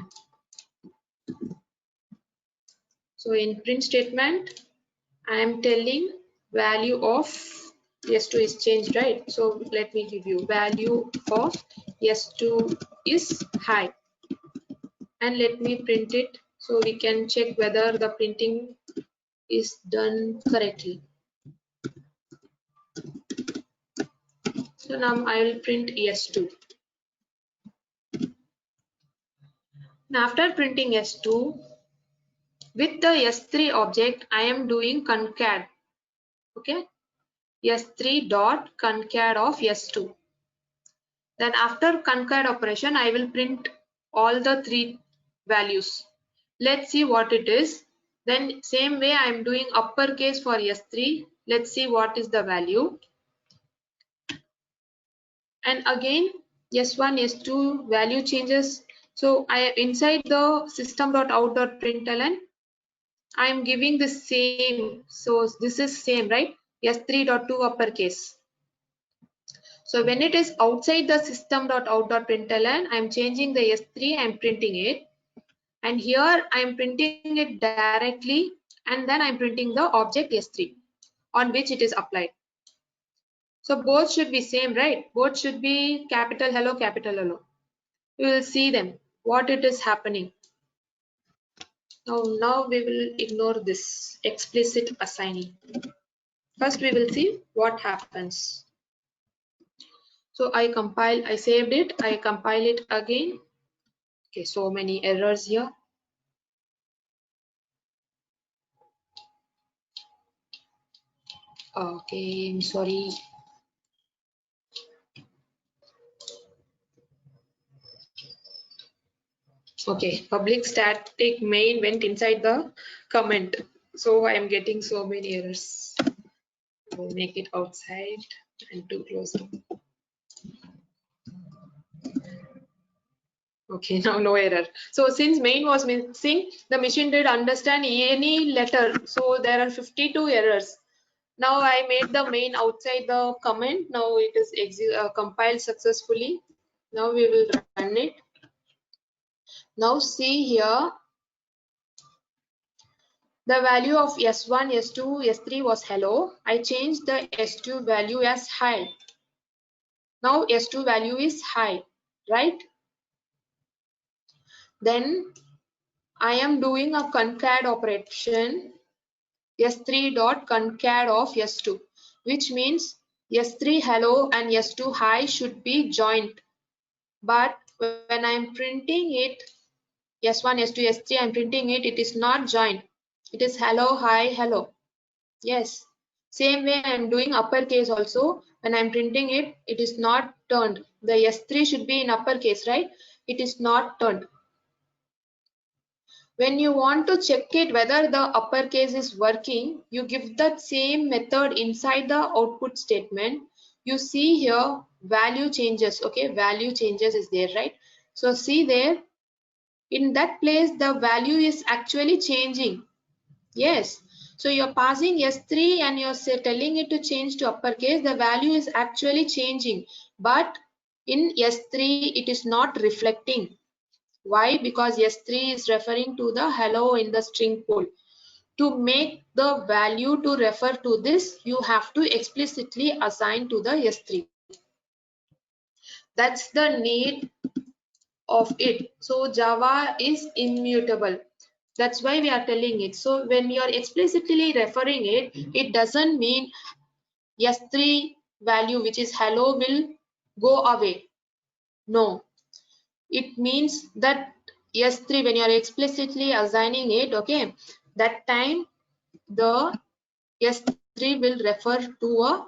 Speaker 1: So in print statement, I am telling value of S2 is changed, right? So let me give you value of S2 is high, and let me print it so we can check whether the printing is done correctly. So now I will print S2. Now after printing S2, with the S3 object, I am doing concat. Okay, S3 dot concat of S2. Then after concat operation, I will print all the three values. Let's see what it is. Then same way I am doing uppercase for S3. Let's see what is the value. And again S1, S2 value changes. So I inside the system.out.println, I am giving the same. So this is same, right? S3.2 uppercase. So when it is outside the system.out.println, I am changing the S3, I am printing it. And here I am printing it directly, and then I am printing the object S3 on which it is applied. So both should be same, right? Both should be capital hello, capital hello. You will see them, what it is happening. Now we will ignore this explicit assigning. First we will see what happens. So I saved it, I compile it again. Okay, so many errors here. Okay, I'm sorry. Okay, public static main went inside the comment. So I am getting so many errors. We'll make it outside and too close. Okay, now no error. So since main was missing, the machine did understand any letter. So there are 52 errors. Now I made the main outside the comment. Now it is compiled successfully. Now we will run it. Now see here, the value of S1, S2, S3 was hello. I changed the S2 value as high. Now S2 value is high, right? Then I am doing a concat operation, S3 dot concat of S2, which means S3 hello and S2 high should be joined. But when I am printing it, S1, S2, S3, I am printing it, it is not joined. It is hello, hi, hello. Yes. Same way I am doing uppercase also. When I am printing it, it is not turned. The S3 should be in uppercase, right? It is not turned. When you want to check it whether the uppercase is working, you give that same method inside the output statement. You see here value changes. Okay, value changes is there, right? So see there, in that place the value is actually changing. Yes. So you're passing S3 and you're telling it to change to uppercase. The value is actually changing, but in S3 it is not reflecting. Why? Because S3 is referring to the hello in the string pool. To make the value to refer to this, you have to explicitly assign to the S3. That's the need of it. So Java is immutable. That's why we are telling it. So when you are explicitly referring it, it doesn't mean S3 value, which is hello, will go away. No, it means that S3, when you are explicitly assigning it, okay, that time the S3 will refer to a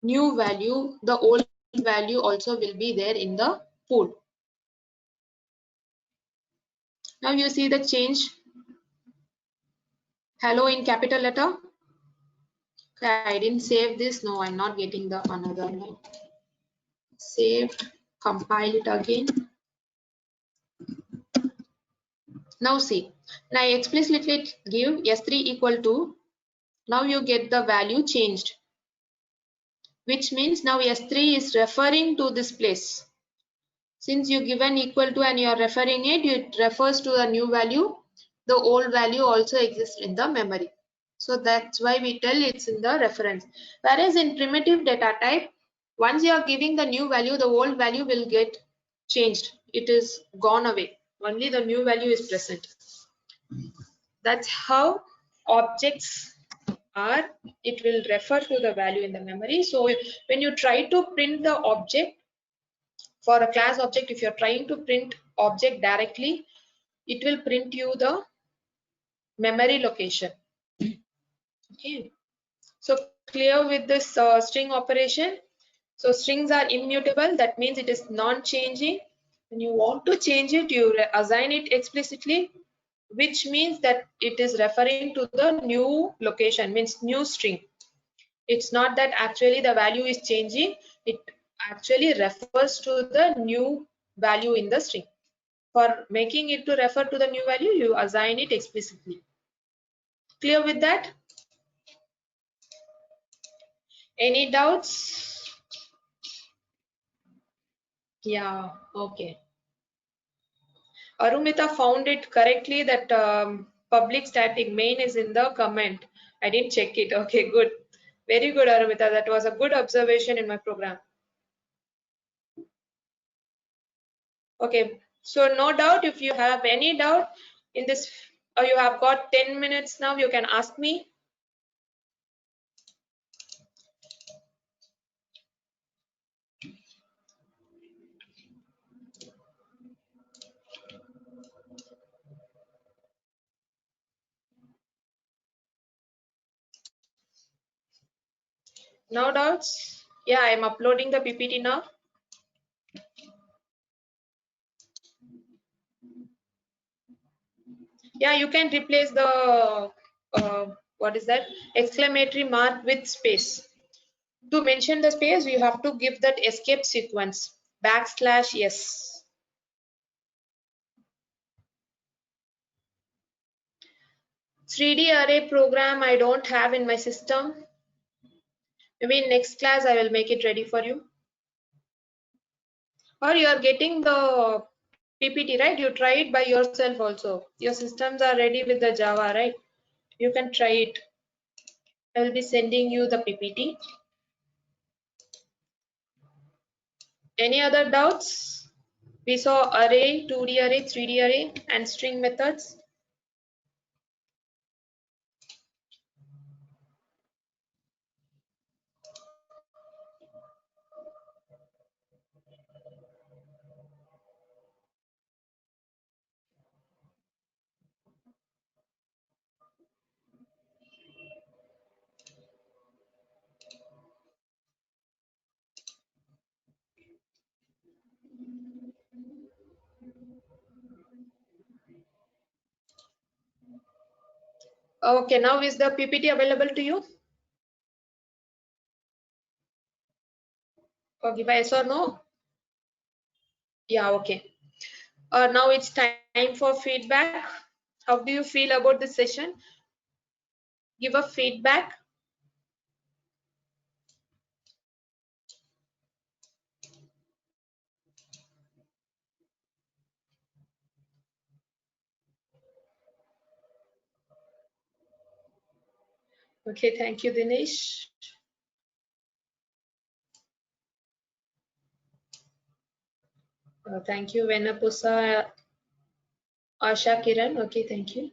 Speaker 1: new value. The old value also will be there in the pool. Now you see the change. Hello in capital letter. Okay, I didn't save this. No, I'm not getting the another line. Saved, compile it again. Now see, now I explicitly give S3 equal to, now you get the value changed, which means now S3 is referring to this place. Since you given equal to and you are referring it, it refers to the new value. The old value also exists in the memory. So that's why we tell it's in the reference. Whereas in primitive data type, once you are giving the new value, the old value will get changed. It is gone away. Only the new value is present. That's how objects are. It will refer to the value in the memory. So when you try to print the object for a class object, if you're trying to print object directly, it will print you the memory location. Okay. So clear with this string operation. So strings are immutable. That means it is non-changing. When you want to change it, you assign it explicitly, which means that it is referring to the new location, means new string. It's not that actually the value is changing. It actually refers to the new value in the string. For making it to refer to the new value, you assign it explicitly. Clear with that? Any doubts? Yeah, okay. Arumita found it correctly that public static main is in the comment. I didn't check it. Okay, good. Very good, Arumita. That was a good observation in my program. Okay, so no doubt, if you have any doubt in this, or you have got 10 minutes now, you can ask me. No doubts? Yeah, I'm uploading the PPT now. Yeah, you can replace the what is that, exclamatory mark with space. To mention the space, you have to give that escape sequence \s. 3D array program I don't have in my system. Maybe in next class I will make it ready for you. Or you are getting the PPT, right? You try it by yourself also. Your systems are ready with the Java, right? You can try it. I will be sending you the PPT. Any other doubts? We saw array, 2D array, 3D array, and string methods. Okay, now is the PPT available to you? Okay, by yes or no? Yeah, okay. Now it's time for feedback. How do you feel about this session? give a feedback. Okay, thank you, Dinesh. Thank you, Venapusa, Asha Kiran. Okay, thank you.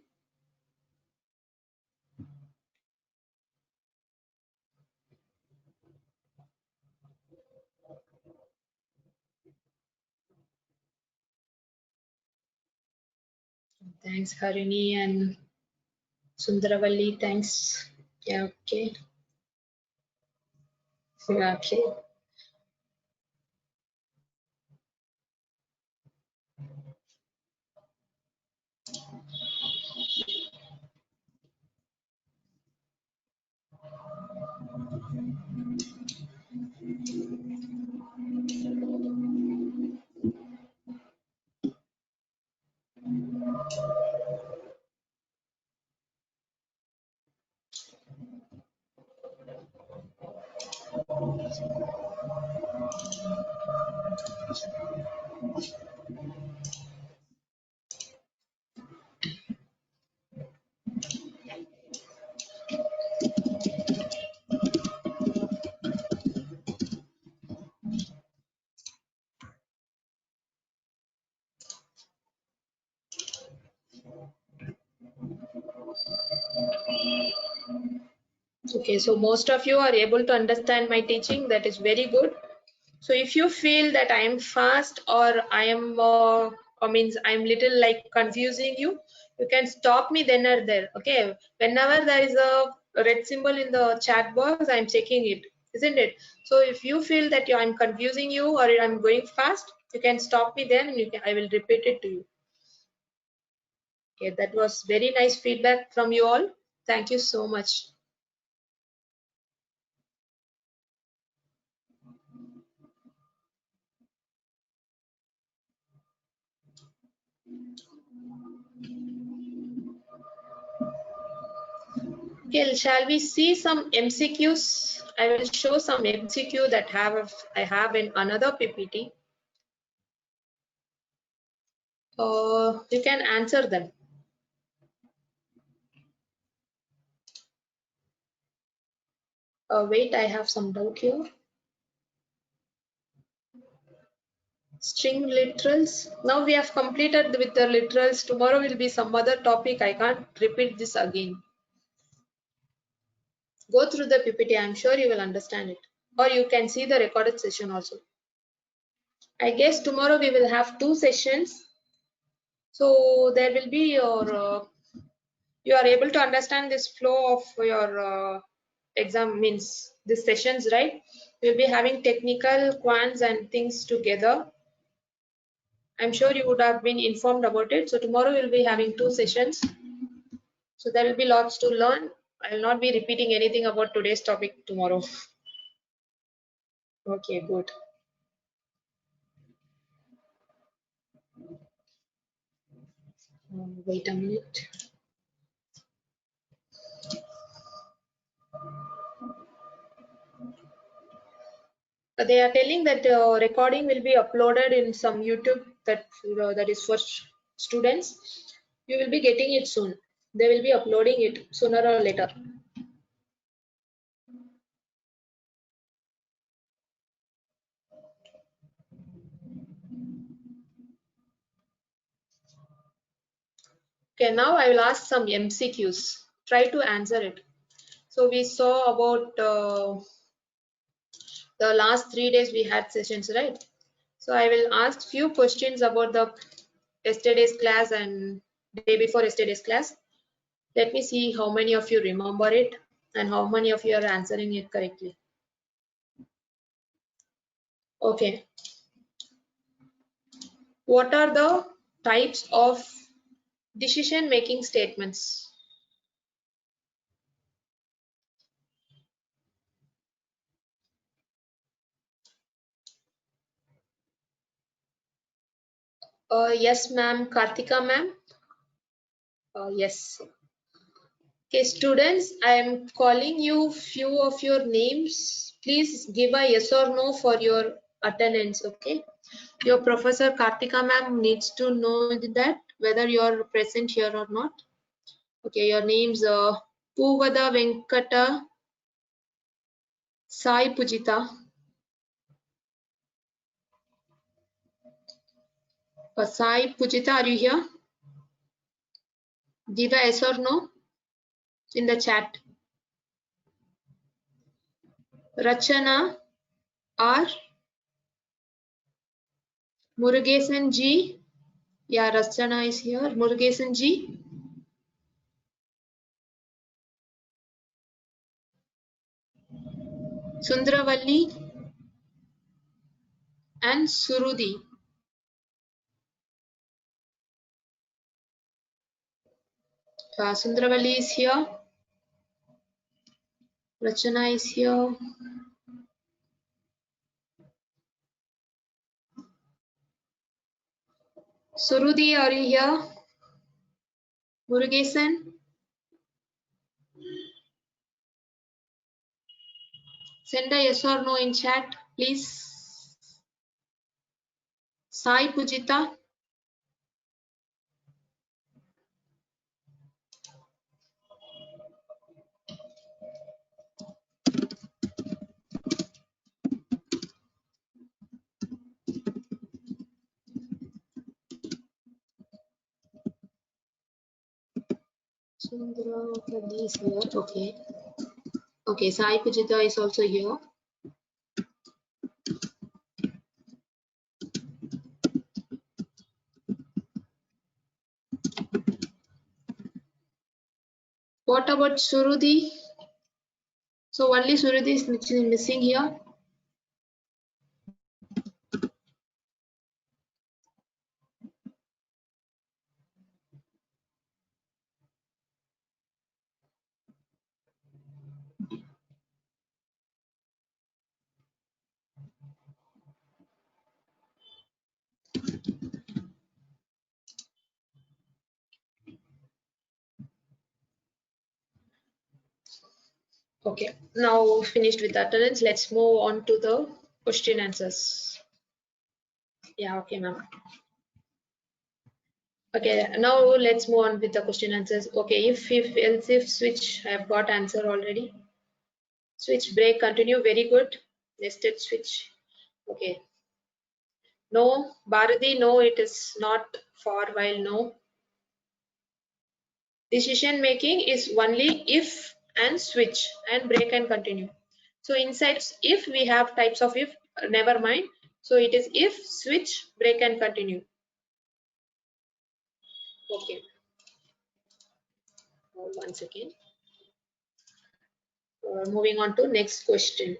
Speaker 1: Thanks, Harini and Sundaravalli. Thanks. Yeah, okay. Yeah, okay. Okay, so most of you are able to understand my teaching. That is very good. So if you feel that I am fast or I am or means I'm little like confusing you, you can stop me then or there. Okay, whenever there is a red symbol in the chat box, I'm checking it, isn't it? So if you feel that I'm confusing you or I'm going fast, you can stop me then and I will repeat it to you. Okay, that was very nice feedback from you all. Thank you so much. Okay, shall we see some MCQs? I will show some MCQ that I have in another PPT. You can answer them. Wait, I have some doubt here. String literals. Now we have completed with the literals. Tomorrow will be some other topic. I can't repeat this again. Go through the PPT. I'm sure you will understand it. Or you can see the recorded session also. I guess tomorrow we will have 2 sessions. So there will be you are able to understand this flow of your exam means these sessions, right? We'll be having technical quants and things together. I'm sure you would have been informed about it. So tomorrow we'll be having 2 sessions. So there will be lots to learn. I will not be repeating anything about today's topic tomorrow. Okay, good. Wait a minute. They are telling that recording will be uploaded in some YouTube that is for students. You will be getting it soon. They will be uploading it sooner or later. Okay, now I will ask some MCQs. Try to answer it. So we saw about the last 3 days we had sessions, right? So I will ask few questions about the yesterday's class and day before yesterday's class. Let me see how many of you remember it and how many of you are answering it correctly. Okay. What are the types of decision making statements? Yes, ma'am. Kartika, ma'am. Yes. Okay, students, I am calling you few of your names. Please give a yes or no for your attendance, okay? Your professor Kartika ma'am needs to know that whether you are present here or not. Okay, your names are Puvada Venkata, Sai Pujita. Sai Pujita, are you here? Give a yes or no in the chat. Rachana R. Murugesan G. Yeah, Rachana is here. Murugesan G. Sundravalli and Surudi. Sundravalli is here. Rachana is here. Surudi, are you here? Murugesan? Send a yes or no in chat, please. Sai Pujita? Sundravalli is here. Okay. Okay, Sai Pujita is also here. What about Surudi? So only Surudi is missing here. Okay, now finished with attendance. Let's move on to the question answers. Yeah, okay, ma'am. Okay, now let's move on with the question answers. Okay, if else if switch, I have got answer already. Switch break continue, very good. Nested switch. Okay. No, Bharati, no, it is not for while no. Decision making is only if and switch and break and continue. So inside if we have types of if, never mind. So it is if, switch, break and continue. Okay. One second. Moving on to next question.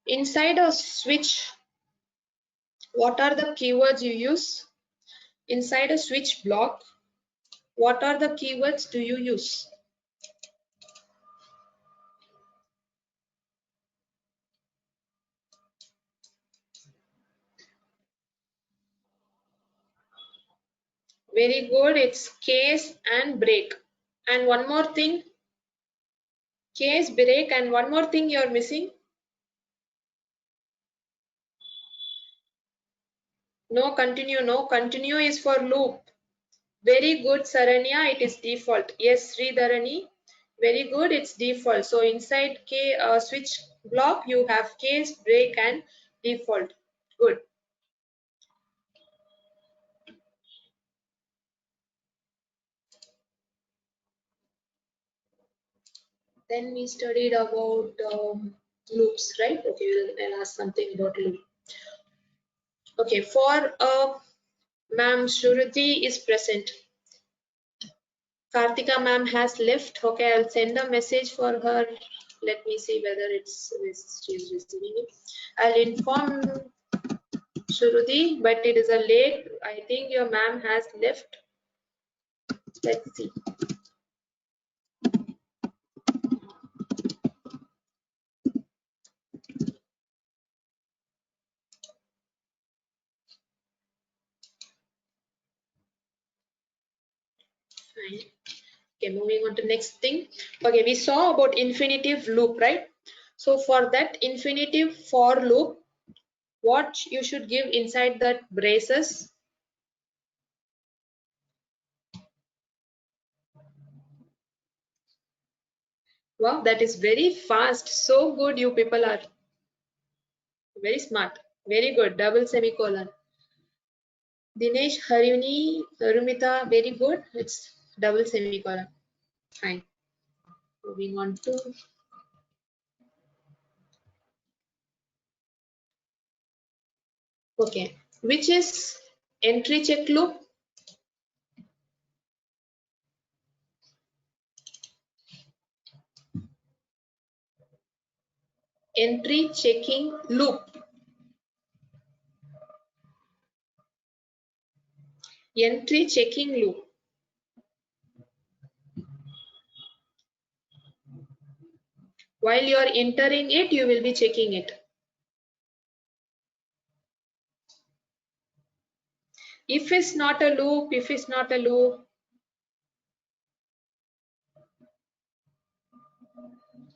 Speaker 1: Inside a switch, what are the keywords you use? Inside a switch block, what are the keywords do you use? Very good, it's case and break. And one more thing, case, break, and one more thing you're missing. No, continue is for loop. Very good, Saranya, it is default. Yes, Sridharani, very good, it's default. So inside switch block, you have case, break, and default. Good. Then we studied about loops, right? Okay, I'll ask something about loop. Okay, for ma'am, Shruti is present. Kartika ma'am has left. Okay, I'll send a message for her. Let me see whether she's receiving it. I'll inform Shruti, but it is a late. I think your ma'am has left. Let's see. Okay, moving on to next thing. Okay, we saw about infinitive loop, right? So for that infinitive for loop, what you should give inside that braces? Wow, that is very fast. So good, you people are very smart. Very good. Double semicolon. Dinesh, Harini, Rumita, very good. It's double semicolon. Fine. Moving on to okay. Which is entry check loop? Entry checking loop. Entry checking loop. While you are entering it, you will be checking it. If it's not a loop, if it's not a loop,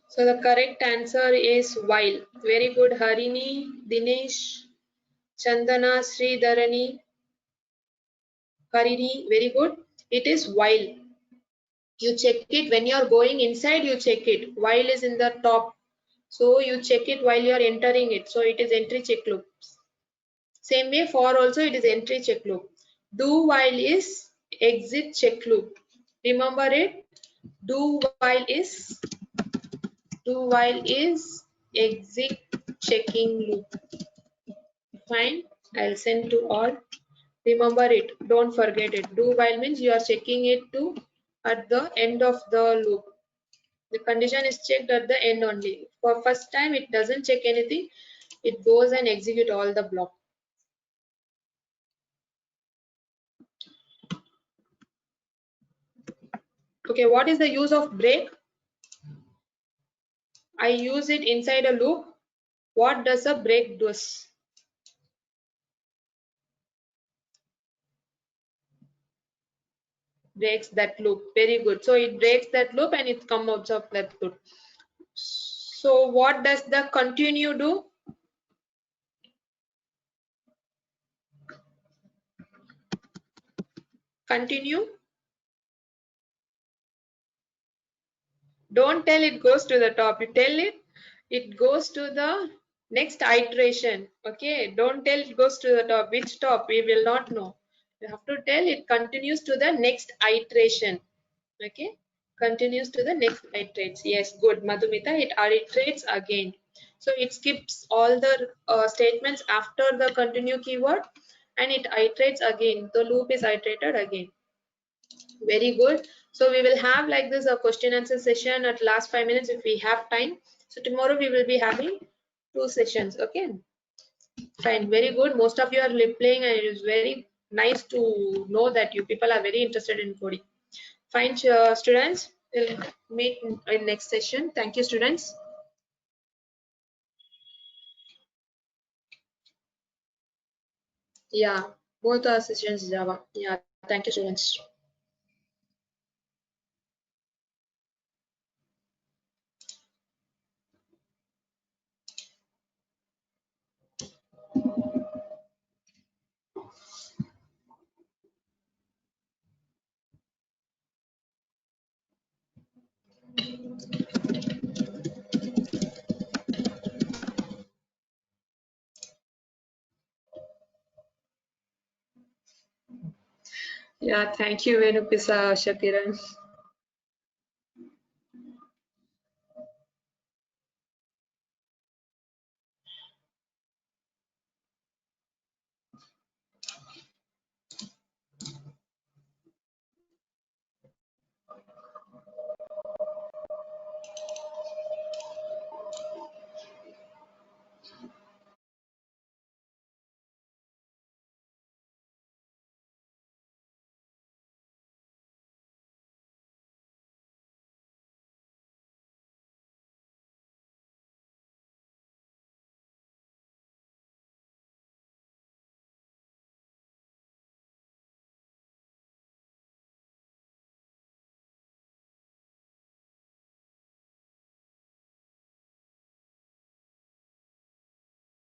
Speaker 1: so the correct answer is while. Very good, Harini, Dinesh, Chandana, Sridharani, Harini, very good. It is while. You check it when you are going inside, you check it. While is in the top. So you check it while you are entering it. So it is entry check loop. Same way for also it is entry check loop. Do while is exit check loop. Remember it. Do while is exit checking loop. Fine. I'll send to all. Remember it. Don't forget it. Do while means you are checking it to at the end of the loop. The condition is checked at the end only. For first time it doesn't check anything. It goes and execute all the block. Okay, what is the use of break? I use it inside a loop. What does a break do? Breaks that loop. Very good. So it breaks that loop and it comes out of that loop. So what does the continue do? Continue. Don't tell it goes to the top. You tell it goes to the next iteration. Okay. Don't tell it goes to the top. Which top? We will not know. You have to tell it continues to the next iteration. Okay. Continues to the next iterates. Yes, good. Madhumita, it iterates again. So it skips all the statements after the continue keyword and it iterates again. The loop is iterated again. Very good. So we will have like this a question answer session at last 5 minutes if we have time. So tomorrow we will be having 2 sessions. Okay. Fine. Very good. Most of you are playing and it is very nice to know that you people are very interested in coding. Fine, students. We'll meet in next session. Thank you, students. Yeah, both are sessions Java. Yeah, thank you, students. Yeah, thank you, Venupisa Shakiran.